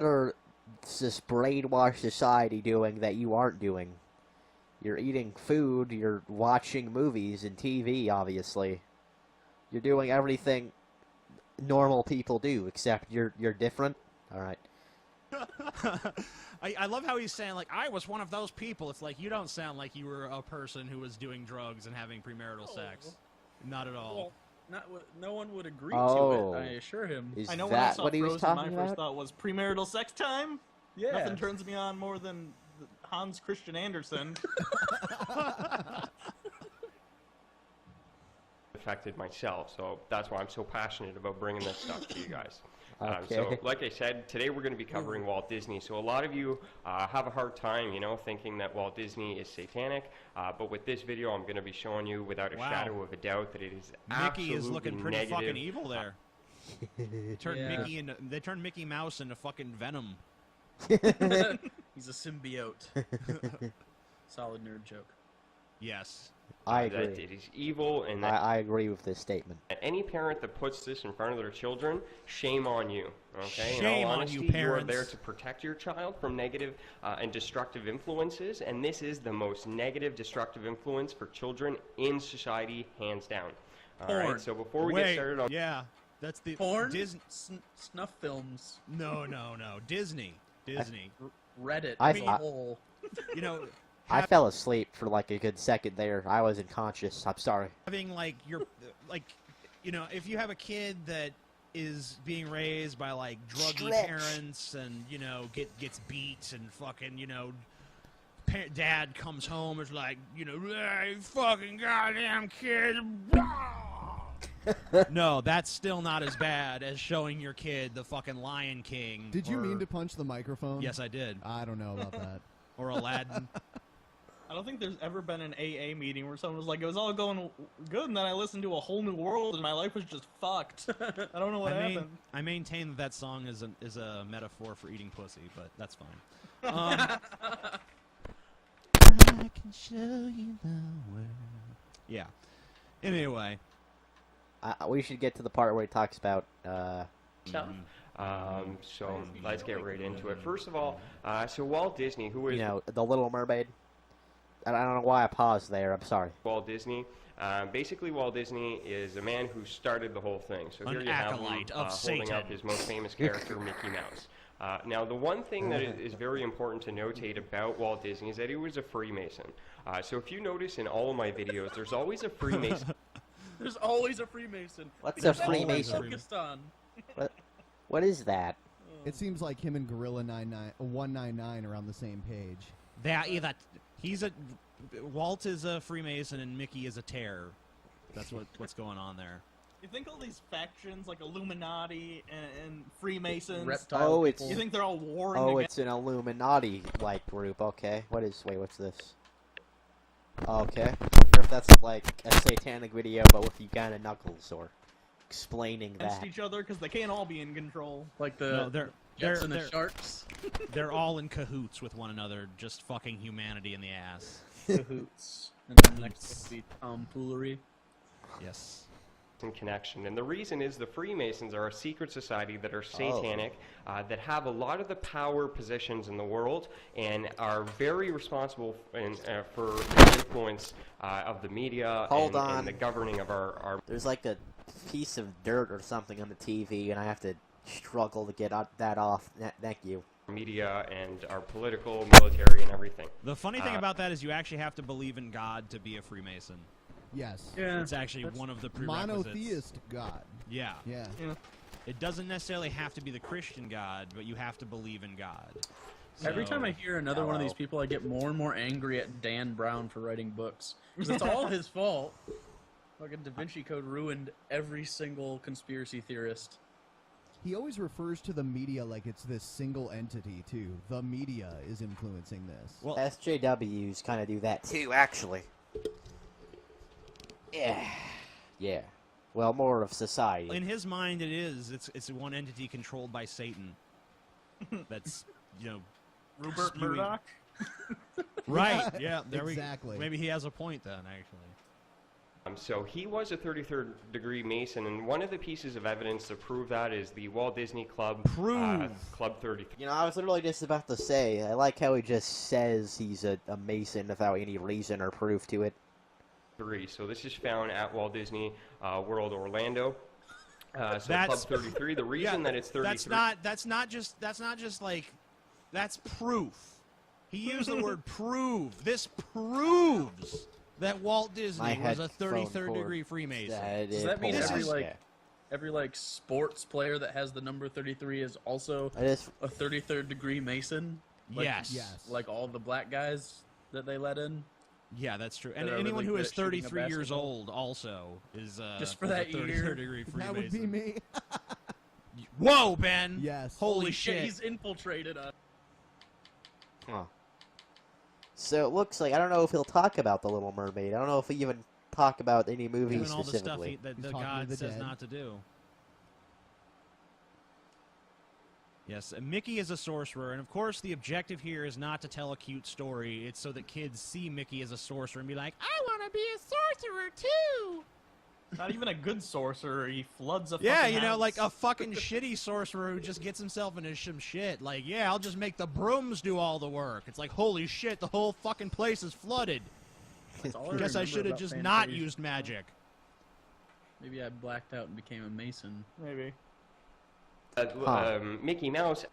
are this brainwashed society doing that you aren't doing? You're eating food, you're watching movies and TV, obviously. You're doing everything normal people do, except you're different. All right. I love how he's saying, like, I was one of those people. It's like, you don't sound like you were a person who was doing drugs and having premarital sex. Not at all. Well, no one would agree Oh. to it, I assure him. Is I know when I that saw what he was Frozen, talking my first about? thought was premarital sex time. Yeah. Nothing turns me on more than Hans Christian Andersen. affected myself, so that's why I'm so passionate about bringing this stuff to you guys. Okay. So, like I said, today we're going to be covering Walt Disney. So a lot of you have a hard time, you know, thinking that Walt Disney is satanic. But with this video, I'm going to be showing you without a Wow. shadow of a doubt that it is Mickey absolutely is looking pretty negative. fucking evil there. Yeah. They turned Mickey Mouse into fucking Venom. He's a symbiote. Solid nerd joke. Yes. I That agree. it is evil, and that I agree with this statement. any parent that puts this in front of their children, shame on you. Okay? In Shame all on honesty, you, you are parents. there to protect your child from negative and destructive influences, and this is the most negative, destructive influence for children in society, hands down. All right. Porn. So before we Wait, get started on yeah. That's the... Porn? Disney... Snuff films. No. Disney. Reddit. I as a thought- whole. you know, I fell asleep for like a good second there. I was unconscious. I'm sorry. having like like, you know, if you have a kid that is being raised by like druggy Stretch. parents and you know gets beat and fucking you know. Dad comes home is like, you know, hey, fucking goddamn kid. No, that's still not as bad as showing your kid the fucking Lion King. Did you or- mean to punch the microphone? Yes, I did. I don't know about that. Or Aladdin. I don't think there's ever been an AA meeting where someone was like, it was all going good, and then I listened to A Whole New World, and my life was just fucked. I don't know what happened. I maintain that song is a metaphor for eating pussy, but that's fine. I can show you the world. Yeah. Anyway. We should get to the part where he talks about. Stuff. So let's get right into it. First of all, so Walt Disney, who is You know, The Little Mermaid. And I don't know why I paused there. I'm sorry. Walt Disney? Basically, Walt Disney is a man who started the whole thing. So here An you have him acolyte of holding up Satan. his most famous character, Mickey Mouse. Now, the one thing that is very important to notate about Walt Disney is that he was a Freemason. So if you notice in all of my videos, there's always a Freemason. There's always a Freemason. What's Because a that's what I'm Freemason? focused on. What is that? It seems like him and Gorilla 199 are on the same page. Walt is a Freemason and Mickey is a terror. That's what's going on there. You think all these factions like Illuminati and Freemasons, Reptile Oh, it's- people. you think they're all warring Oh, against? it's an Illuminati-like group. Okay. Wait, what's this? Okay. I wonder if that's like a satanic video, but with Uganda Knuckles, or explaining against that. each other because they can't all be in control. Like the No, they're Jets and they're- the Sharks. they're all in cahoots with one another, just fucking humanity in the ass. Cahoots. And then next would be tomfoolery. Yes. Connection, and the reason is the Freemasons are a secret society that are satanic, that have a lot of the power positions in the world, and are very responsible for the influence of the media Hold and on. the governing of our There's like a piece of dirt or something on the TV, and I have to struggle to get that off. Thank you. media and our political, military, and everything. The funny thing about that is you actually have to believe in God to be a Freemason. Yes. Yeah. It's actually one of the prerequisites. Monotheist God. Yeah. Yeah. It doesn't necessarily have to be the Christian God, but you have to believe in God. Every time I So- hear another one of these people, I get more and more angry at Dan Brown for writing books. 'Cause it's all his fault. Fucking Da Vinci Code ruined every single conspiracy theorist. He always refers to the media like it's this single entity, too. The media is influencing this. Well, SJWs kind of do that too, actually. Yeah. Yeah. Well, more of society. in his mind, it is. It's one entity controlled by Satan. That's, you know, Rupert spewing- Murdoch. Right. Yeah. There Exactly. we. Maybe he has a point then, actually. So he was a 33rd degree Mason, and one of the pieces of evidence to prove that is the Walt Disney Club, Prove. Club 33. You know, I was literally just about to say, I like how he just says he's a Mason without any reason or proof to it. So this is found at Walt Disney World Orlando. So That's- Club 33. The reason that it's 33. That's not just like that's proof. He used the word prove. This proves that Walt Disney My was a headphone 33rd cord. degree Freemason. Does that mean every, Every sports player that has the number 33 is also I just a 33rd degree Mason. Like- Yes. Yes. Like all the black guys that they let in. Yeah, that's true. That And are anyone really who good is at shooting a 33 years basketball. old also is Just for is a that 33rd year. degree Freemason. That would be me. Whoa, Ben! Yes. Holy shit! He's infiltrated us. Huh. So it looks like, I don't know if he'll talk about The Little Mermaid. I don't know if he even talk about any movies Doing all the stuff specifically. that He's the talking to God the says dead. not to do. Yes, Mickey is a sorcerer, and of course the objective here is not to tell a cute story. It's so that kids see Mickey as a sorcerer and be like, I want to be a sorcerer too! Not even a good sorcerer. He floods a Yeah, fucking you know, house. like a fucking shitty sorcerer who just gets himself into some shit. Like, yeah, I'll just make the brooms do all the work. It's like, holy shit, the whole fucking place is flooded. That's all I guess I remember should have about just not Fantasia. used magic. Maybe I blacked out and became a Mason. Maybe. Huh. Mickey Mouse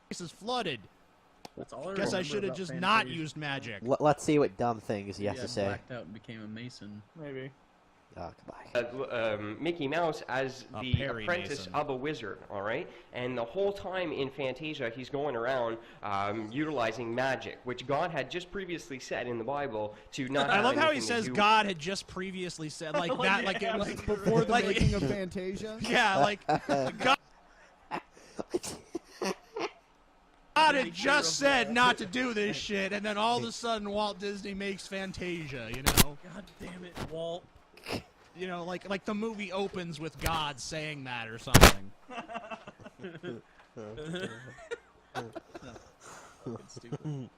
Place is flooded. That's all I Guess I remember should have about just not Fantasia. used magic. Let's see what dumb things he has Yeah, to say. blacked out and became a mason. Maybe. Oh, goodbye. Mickey Mouse as A the Perry apprentice Mason. of a wizard, all right? And the whole time in Fantasia, he's going around utilizing magic, which God had just previously said in the Bible to not I have love how he anything to says do- God had just previously said like that, like it was Like before the like- making of Fantasia. yeah, like God. God had just said not to do this shit, and then all of a sudden Walt Disney makes Fantasia, you know? God damn it, Walt. You know, like the movie opens with God saying that or something. It's stupid.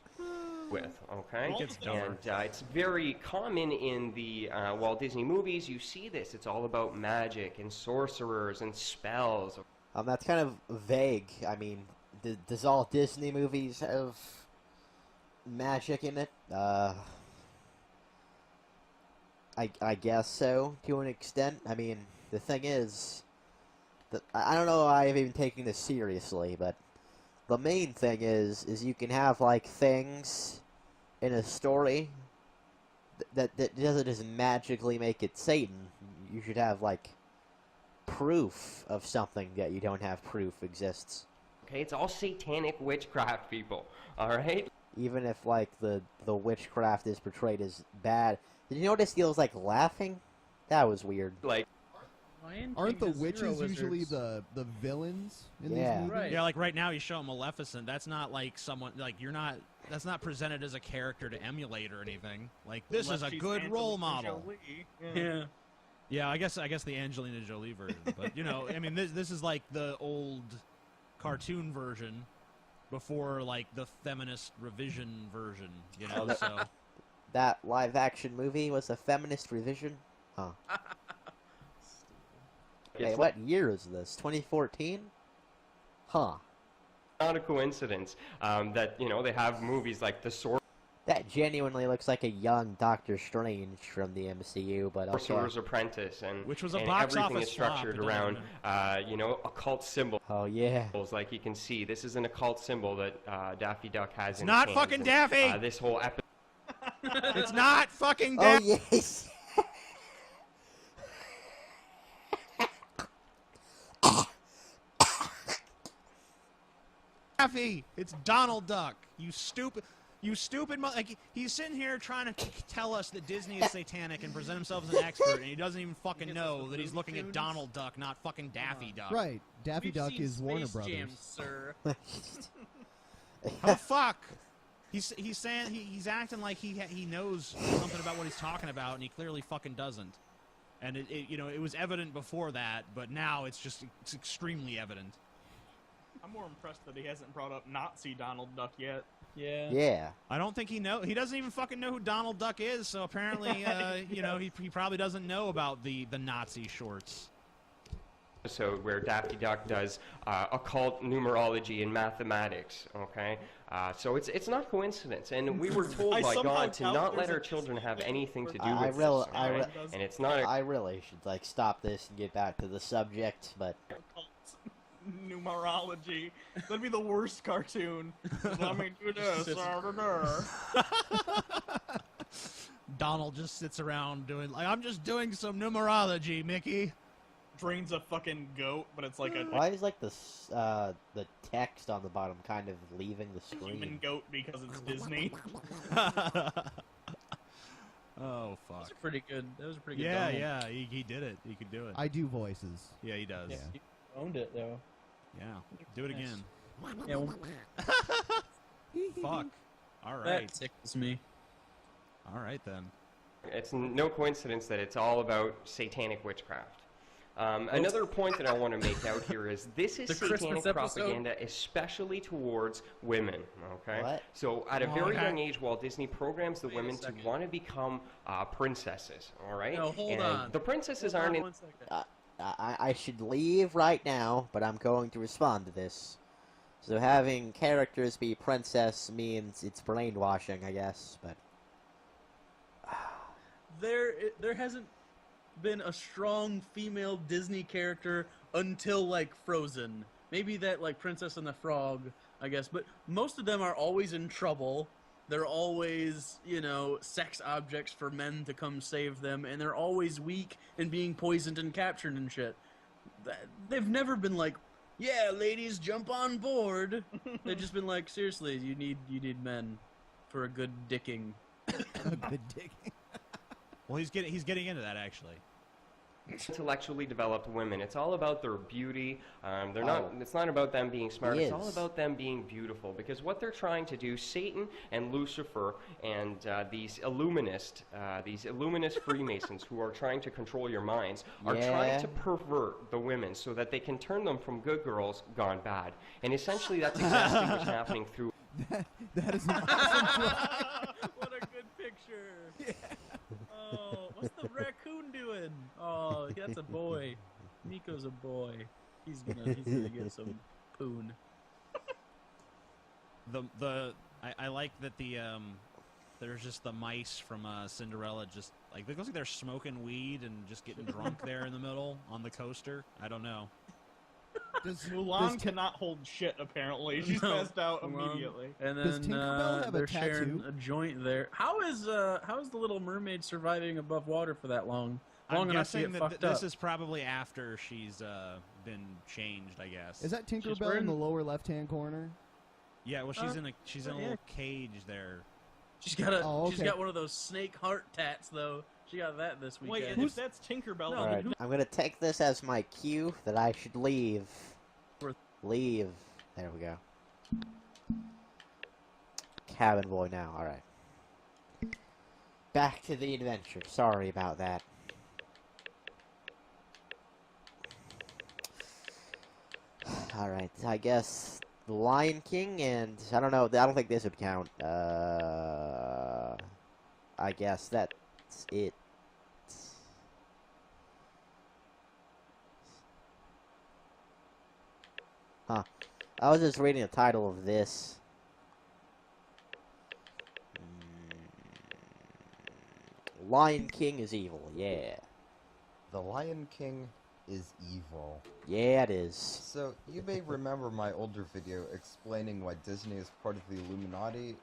with, okay? It gets dumber. And it's very common in the Walt Disney movies. You see this. It's all about magic and sorcerers and spells. That's kind of vague. I mean, does all Disney movies have magic in it? I guess so, to an extent. I mean, the thing is, I don't know if I've even taken this seriously, but the main thing is you can have, like, things in a story that doesn't just magically make it Satan. You should have, like, proof of something that you don't have proof exists. Okay, it's all satanic witchcraft, people. All right. Even if, like, the witchcraft is portrayed as bad. Did you notice he was, like, laughing? That was weird. Like, Lion Aren't King the has witches zero usually wizards. the villains in Yeah. these movies? Right. Yeah, like right now he's showing Maleficent. That's not like someone like that's not presented as a character to emulate or anything. Like this Unless is a she's good role Angelina model. Jolie. Yeah. Yeah, I guess the Angelina Jolie version, but you know, I mean this is like the old cartoon version before like the feminist revision version, you know. So That live-action movie was a feminist revision? Huh. Hey, it's what year is this? 2014? Huh. not a coincidence that, you know, they have movies like The That genuinely looks like a young Doctor Strange from the MCU, but okay. Sorcerer's Apprentice, and Which was a and box everything office is structured flop, it around, doesn't you know, occult symbols. Oh, yeah. Like you can see, this is an occult symbol that Daffy Duck has. in not his hands, fucking and, Daffy! This whole episode. it's not fucking Oh, dead. yes! Daffy, it's Donald Duck. You stupid like he's sitting here trying to tell us that Disney is satanic and present himself as an expert, and he doesn't even fucking Guess know it's the that he's looking at Looney Donald Duck, not fucking Daffy Duck. Right. Daffy We've Duck seen is Warner Space Brothers. Jam, sir. Oh fuck! He's saying he's acting like he knows something about what he's talking about, and he clearly fucking doesn't. And it was evident before that, but now it's extremely evident. I'm more impressed that he hasn't brought up Nazi Donald Duck yet. Yeah. Yeah. I don't think he doesn't even fucking know who Donald Duck is. So apparently, he probably doesn't know about the Nazi shorts. Episode where Daffy Duck does occult numerology and mathematics. Okay, so it's not coincidence, and we were told I by somehow God to doubt not let there's our a children have Disney anything to do I with real- this. I all re- right? And it's not a I really should, like, stop this and get back to the subject, but... Occult numerology. That'd be the worst cartoon. Let me do this. Donald just sits around doing like I'm just doing some numerology, Mickey. Drains a fucking goat, but it's like a Why is, like, the text on the bottom kind of leaving the human screen? goat because it's Disney. Oh That was fuck. a pretty good. That was a pretty good. Yeah, Donald. yeah, he did it. He could do it. I do voices. Yeah, he does. Yeah. You owned it though. Yeah, do it Nice. again. Yeah. Well, Fuck. All that right. tickles me. All right then. It's no coincidence that it's all about satanic witchcraft. Another point that I want to make out here is this is The Christmas satanic episode? propaganda, especially towards women. Okay, What? so at a Oh, very okay. young age, Walt Disney programs the Wait a women to second. want to become princesses. All right, No, hold and on. the princesses Hold on aren't in. 1 second. I should leave right now, but I'm going to respond to this. So having characters be princess means it's brainwashing, I guess, but... There hasn't been a strong female Disney character until like Frozen. Maybe that like Princess and the Frog I guess. But most of them are always in trouble. They're always, you know, sex objects for men to come save them, and they're always weak and being poisoned and captured and shit. They've never been like, yeah, ladies, jump on board. They've just been like, seriously, you need men for a good dicking. A good dick. Well, he's getting into that actually. Intellectually developed women. It's all about their beauty. They're not. It's not about them being smart. It's all about them being beautiful. Because what they're trying to do, Satan and Lucifer and these illuminist Freemasons who are trying to control your minds, are trying to pervert the women so that they can turn them from good girls gone bad. And essentially, that's exactly what's happening through. That is an awesome What a good picture. Oh, what's the raccoon doing? Oh, that's a boy. Nico's a boy. He's gonna get some poon. I like that there's just the mice from Cinderella, just like it looks like they're smoking weed and just getting drunk there in the middle on the coaster. I don't know. Mulan cannot hold shit, apparently. She's passed out immediately. And Does then Tinkerbell have a they're sharing tattoo? a joint there. How is the Little Mermaid surviving above water for that long? I'm Enough to guessing get that fucked this up. is probably after she's been changed, I guess. Is that Tinkerbell wearing- in the lower left-hand corner? Yeah, well, she's in a little cage there. She's got Oh, she's okay. got one of those snake heart tats though. She got that this Wait, weekend. if that's Tinkerbell, No, All then right, who- I'm gonna take this as my cue that I should leave. Leave. There we go. Cabin boy now. All right. Back to the adventure. Sorry about that. All right. I guess the Lion King and I don't know. I don't think this would count. I guess that's it. Huh. I was just reading the title of this. Lion King is evil, yeah. The Lion King is evil. Yeah, it is. So, you may remember my older video explaining why Disney is part of the Illuminati.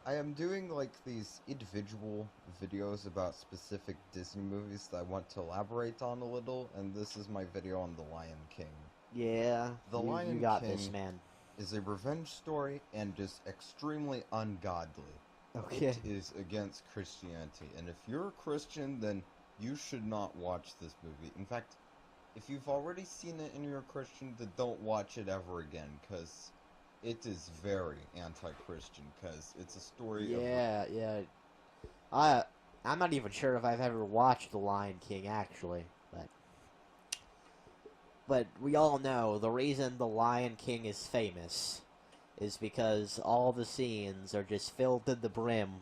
I am doing, like, these individual videos about specific Disney movies that I want to elaborate on a little, and this is my video on The Lion King. Yeah, The you Lion got King this, man. is a revenge story and just extremely ungodly. Okay. It is against Christianity, and if you're a Christian, then you should not watch this movie. In fact, if you've already seen it and you're a Christian, then don't watch it ever again, because it is very anti-Christian, because it's a story of... Yeah. I'm not even sure if I've ever watched The Lion King, actually, but we all know the reason The Lion King is famous is because all the scenes are just filled to the brim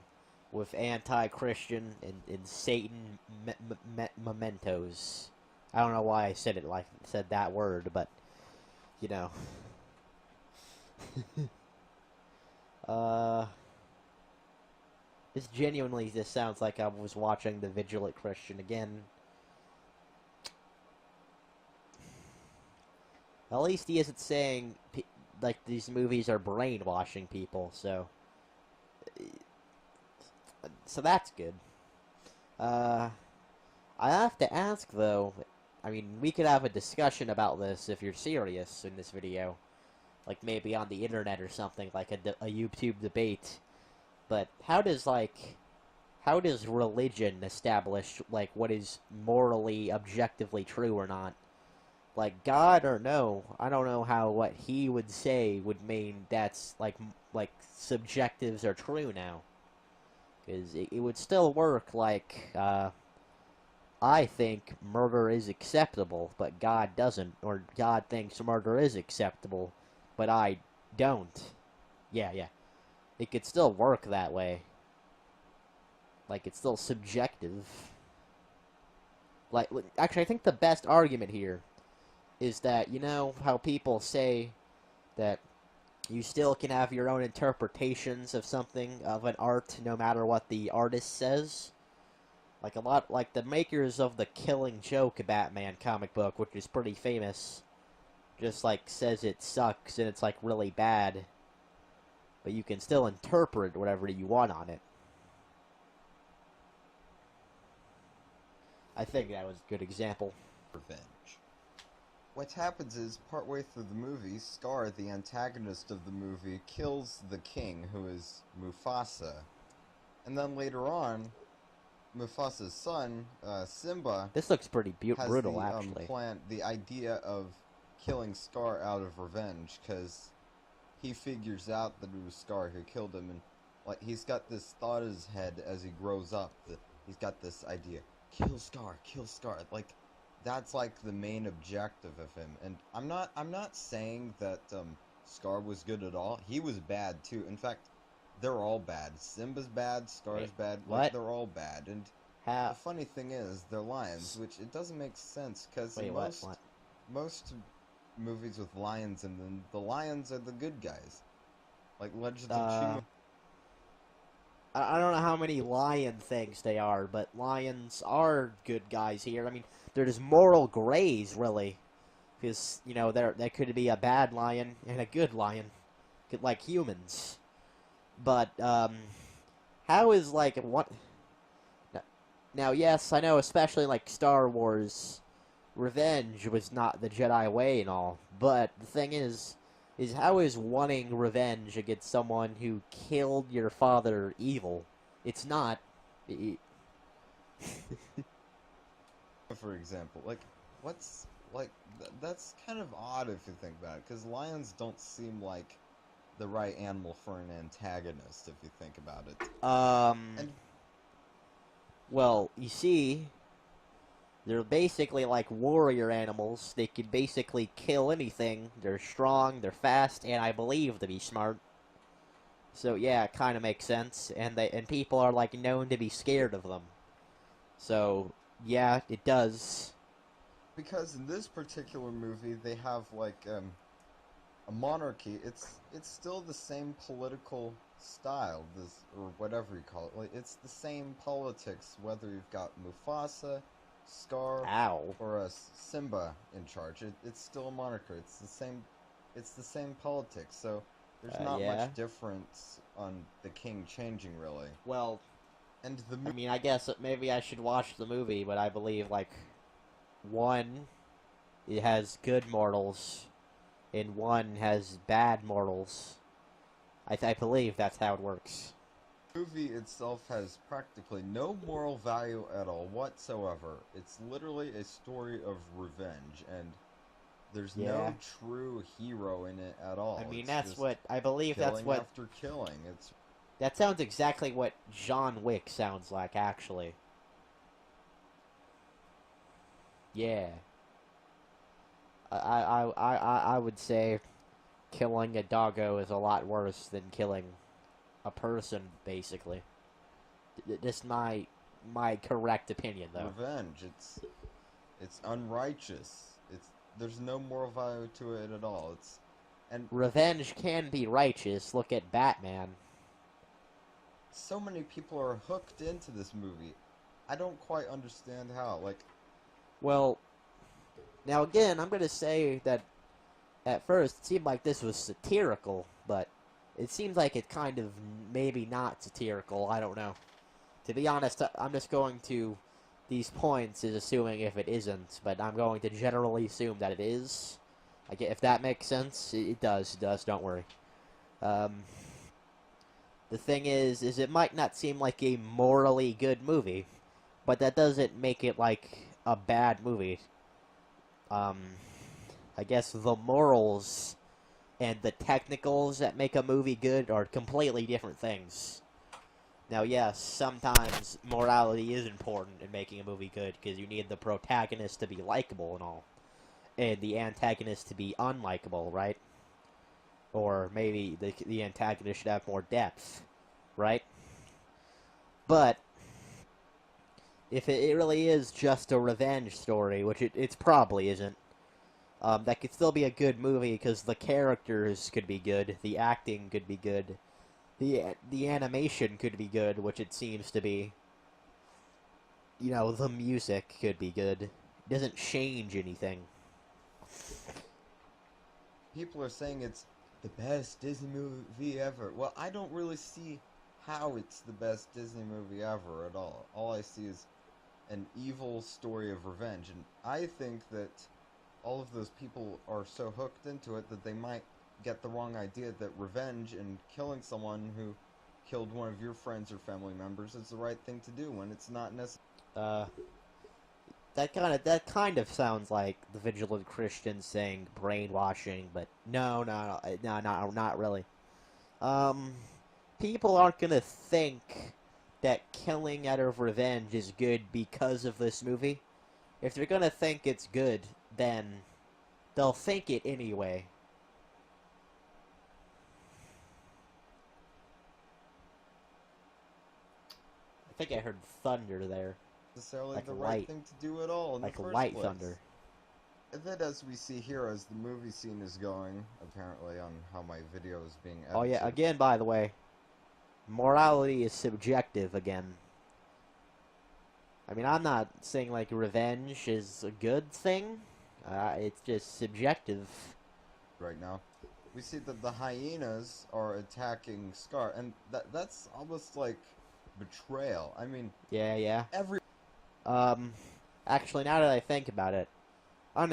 with anti-Christian and Satan mementos. I don't know why I said that word, but you know. This genuinely just sounds like I was watching The Vigilant Christian again. At least he isn't saying like these movies are brainwashing people, so that's good. I have to ask though. I mean, we could have a discussion about this if you're serious in this video, like maybe on the internet or something, like a YouTube debate. But how does religion establish like what is morally, objectively true or not? Like God or no, I don't know how what he would say would mean that's like subjectives are true now, because it would still work like I think murder is acceptable, but God doesn't, or God thinks murder is acceptable, but I don't. Yeah. It could still work that way. Like it's still subjective. Like actually, I think the best argument here is that, you know how people say that you still can have your own interpretations of something, of an art, no matter what the artist says? Like the makers of the Killing Joke Batman comic book, which is pretty famous, just like says it sucks and it's like really bad, but you can still interpret whatever you want on it. I think that was a good example. Revenge. What happens is, partway through the movie, Scar, the antagonist of the movie, kills the king, who is Mufasa. And then later on, Mufasa's son, Simba, This looks pretty has brutal, the actually. the idea of killing Scar out of revenge, because he figures out that it was Scar who killed him, and like he's got this thought in his head as he grows up that he's got this idea: kill Scar, kill Scar. Like that's like the main objective of him. And I'm not saying that Scar was good at all. He was bad too. In fact, they're all bad. Simba's bad, Scar's Wait, bad. what? Like, they're all bad. And the How? funny thing is, they're lions, which it doesn't make sense because Wait, most what? most movies with lions in them, the lions are the good guys. Like Legends of Chima. I don't know how many lion things they are, but lions are good guys here. I mean, there's moral grays, really. Because, you know, there could be a bad lion and a good lion. Like humans. But, how is, like, what... Now, yes, I know, especially, like, Star Wars, revenge was not the Jedi way and all. But the thing is how is wanting revenge against someone who killed your father evil? It's not. For example, like, what's like that's kind of odd if you think about it, because lions don't seem like the right animal for an antagonist if you think about it. And Well, you see, they're basically like warrior animals. They can basically kill anything. They're strong, they're fast, and I believe to be smart. So yeah, it kind of makes sense. And people are like known to be scared of them. So yeah, it does. because in this particular movie they have like a monarchy. It's still the same political style, this or whatever you call it. Like, it's the same politics whether you've got Mufasa, Scar, Ow. or a Simba in charge. It's still a monarchy. It's the same. It's the same politics. So there's not yeah. much difference on the king changing really. Well, And the I mean, I guess maybe I should watch the movie, but I believe, like, one, it has good mortals, and one has bad mortals. I believe that's how it works. movie itself has practically no moral value at all whatsoever. It's literally a story of revenge, and there's Yeah. no true hero in it at all. I mean, It's that's just what, I believe that's killing what, after killing. It's that sounds exactly what John Wick sounds like, actually. Yeah. I would say killing a doggo is a lot worse than killing a person, basically. Just my correct opinion, though. revenge. It's unrighteous. There's no moral value to it at all. Revenge can be righteous. Look at Batman. So many people are hooked into this movie. I don't quite understand how. Like, Well, now again, I'm going to say that at first it seemed like this was satirical, but it seems like it kind of maybe not satirical. I don't know. To be honest, I'm just going to these points is assuming if it isn't, but I'm going to generally assume that it is. If that makes sense, it does. It does. Don't worry. The thing is it might not seem like a morally good movie, but that doesn't make it like a bad movie. I guess the morals and the technicals that make a movie good are completely different things. Now, yes, sometimes morality is important in making a movie good because you need the protagonist to be likable and all, and the antagonist to be unlikable, right? Or maybe the antagonist should have more depth, right? But if it really is just a revenge story, which it probably isn't, that could still be a good movie because the characters could be good, the acting could be good, the animation could be good, which it seems to be. You know, the music could be good. It doesn't change anything. people are saying it's the best Disney movie ever. Well, I don't really see how it's the best Disney movie ever at all. All I see is an evil story of revenge, and I think that all of those people are so hooked into it that they might get the wrong idea that revenge and killing someone who killed one of your friends or family members is the right thing to do when it's not necessary. That kind of sounds like the vigilant Christian saying brainwashing, but no, not really. People aren't gonna think that killing out of revenge is good because of this movie. If they're gonna think it's good, then they'll think it anyway. I think I heard thunder there. Necessarily Like the a right light. thing to do at all in Like the first light place. thunder. And then as we see here, as the movie scene is going, apparently on how my video is being edited. Oh yeah, again, by the way, morality is subjective again. I mean, I'm not saying, like, revenge is a good thing. It's just subjective. Right now, we see that the hyenas are attacking Scar, and that's almost like betrayal. I mean, Yeah. every Actually, now that I think about it, I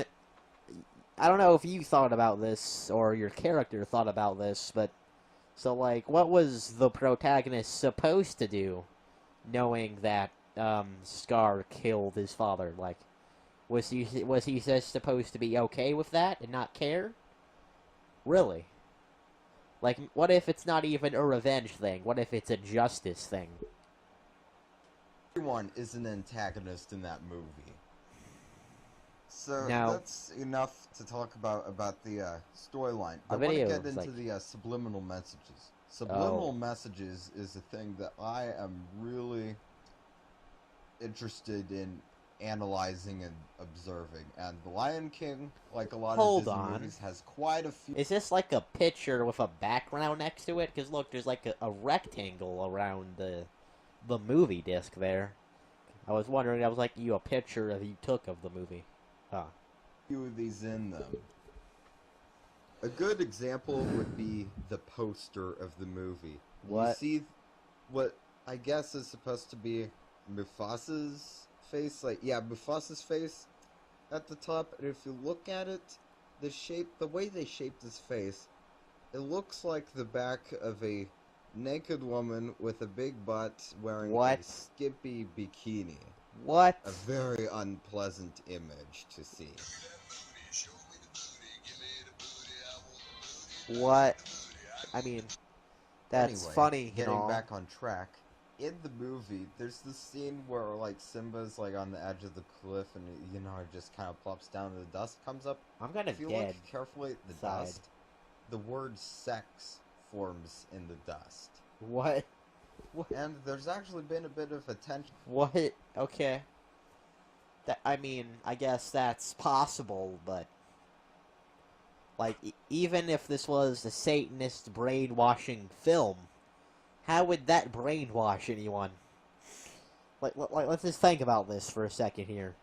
don't know if you thought about this, or your character thought about this, but, so, like, what was the protagonist supposed to do, knowing that, Scar killed his father? Like, was he just supposed to be okay with that and not care? Really? Like, what if it's not even a revenge thing? What if it's a justice thing? everyone is an antagonist in that movie. So Now- that's enough to talk about the storyline. I The want to video get is into like- the subliminal messages. Subliminal Oh. messages is a thing that I am really interested in analyzing and observing. And The Lion King, like a lot Hold of Disney on. movies, has quite a few. Is this like a picture with a background next to it? Because look, there's like a rectangle around the movie disc there. I was wondering, I was like, you a picture of you took of the movie. Ah. Few of these in them. A good example would be the poster of the movie. What? You see what I guess is supposed to be Mufasa's face, Mufasa's face at the top, and if you look at it, the way they shaped his face, it looks like the back of a naked woman with a big butt wearing What? a skimpy bikini. What? A very unpleasant image to see. What? I mean, that's Anyway, funny, you getting know. back on track, in the movie, there's this scene where, like, Simba's, like, on the edge of the cliff and, you know, it just kind of plops down and the dust comes up. I'm kind of If you dead. look carefully at the Side. dust, the word sex forms in the dust. What? And there's actually been a bit of attention. What? Okay. I mean, I guess that's possible, but... Like, even if this was a Satanist brainwashing film, how would that brainwash anyone? Like, let's just think about this for a second here.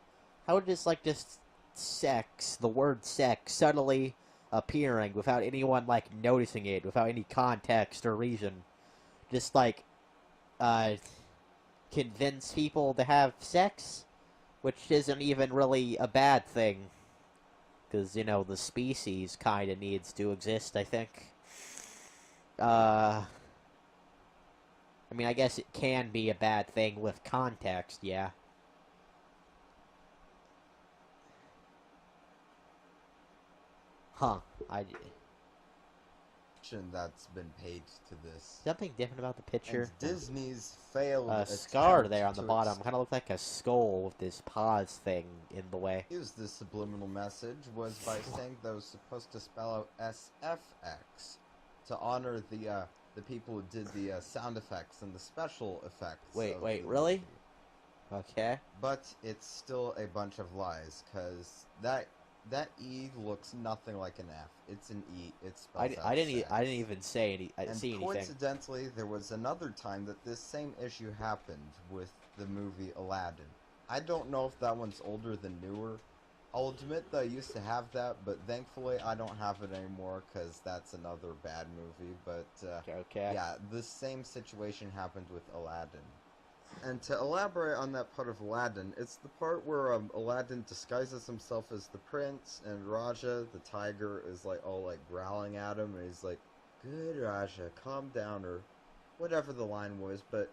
How would just sex, the word sex, subtly appearing without anyone, like, noticing it, without any context or reason, just, like, convince people to have sex? Which isn't even really a bad thing. Because, you know, the species kind of needs to exist, I think. I mean, I guess it can be a bad thing with context, yeah. Huh. That's been paid to this. Something different about the picture. And Disney's failed Scar attempt there on the to bottom. Kind of looks like a skull with this pause thing in the way. use this subliminal message was by saying that it was supposed to spell out SFX to honor the people who did the sound effects and the special effects. Wait, of wait, the really? movie. Okay. But it's still a bunch of lies, because that E looks nothing like an F. It's an E. It spells out I didn't sex. even say any. I didn't And see anything. coincidentally, there was another time that this same issue happened with the movie Aladdin. I don't know if that one's older than newer, I'll admit that I used to have that, but thankfully I don't have it anymore because that's another bad movie. But Okay. yeah, the same situation happened with Aladdin. And to elaborate on that part of Aladdin, it's the part where Aladdin disguises himself as the prince, and Raja, the tiger, is like all like growling at him, and he's like, "Good Raja, calm down," or whatever the line was. But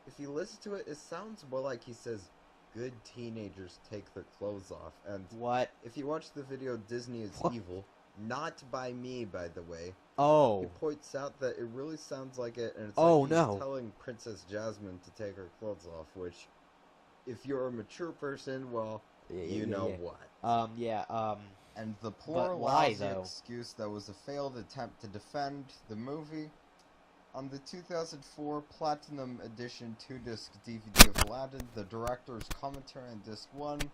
if you listen to it, it sounds more like he says, "Good teenagers take their clothes off." And What? if you watch the video Disney is What? Evil, not by me, by the way, Oh. he points out that it really sounds like it, and it's Oh, like he's no. telling Princess Jasmine to take her clothes off, which, if you're a mature person, well, you know what. Yeah. And the poor, But why, lousy though? excuse that was a failed attempt to defend the movie. On the 2004 Platinum Edition 2-disc DVD of Aladdin, the director's commentary on disc 1,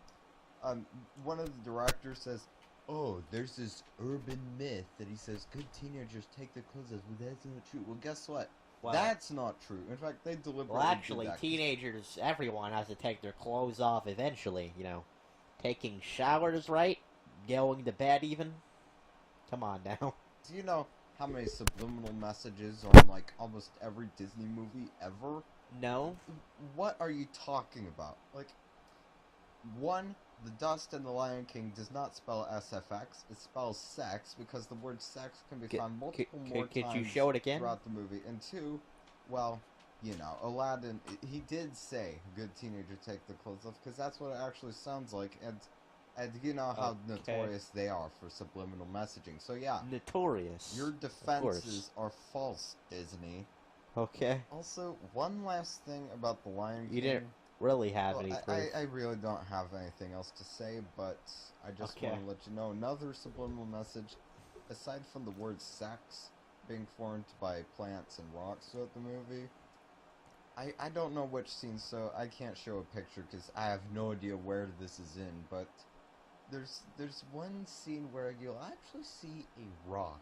one of the directors says, "Oh, there's this urban myth that he says good teenagers take their clothes off, but that's not true." Well, guess what? Well, That's not true. In fact, they deliberately well, actually, did that. teenagers, everyone has to take their clothes off eventually, you know. Taking showers, right? Going to bed, even? Come on now. Do you know how many subliminal messages are in, like, almost every Disney movie ever? No? What are you talking about? Like, one, the dust in The Lion King does not spell SFX, it spells sex, because the word sex can be found multiple more Could times you show it again? throughout the movie. And two, well, you know, Aladdin, he did say good teenager take their clothes off, because that's what it actually sounds like, and you know how Okay. notorious they are for subliminal messaging. So yeah, Notorious. your defenses are false, Disney. Okay. Also, one last thing about The Lion King. You didn't really have Well, any proof. I really don't have anything else to say, but I just Okay. want to let you know another subliminal message, aside from the word sex being formed by plants and rocks throughout the movie. I don't know which scene, so I can't show a picture because I have no idea where this is in, but there's one scene where you'll actually see a rock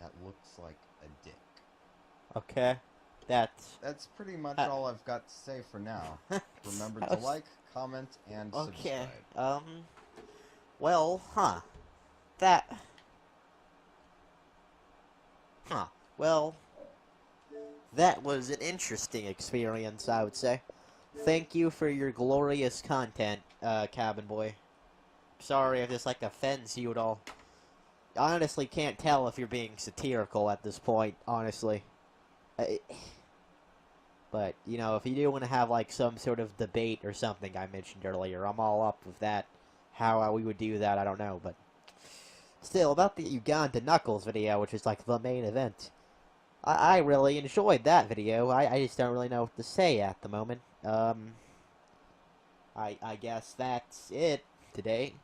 that looks like a dick. Okay. That's pretty much all I've got to say for now. Remember to like, comment, and Okay. subscribe. Well, well, that was an interesting experience, I would say. Thank you for your glorious content, Cabin Boy. Sorry if this, like, offends you at all. I honestly can't tell if you're being satirical at this point, honestly. But, you know, if you do want to have, like, some sort of debate or something I mentioned earlier, I'm all up with that. How we would do that, I don't know, but... Still, about the Ugandan Knuckles video, which is, like, the main event. I really enjoyed that video. I just don't really know what to say at the moment. I guess that's it today.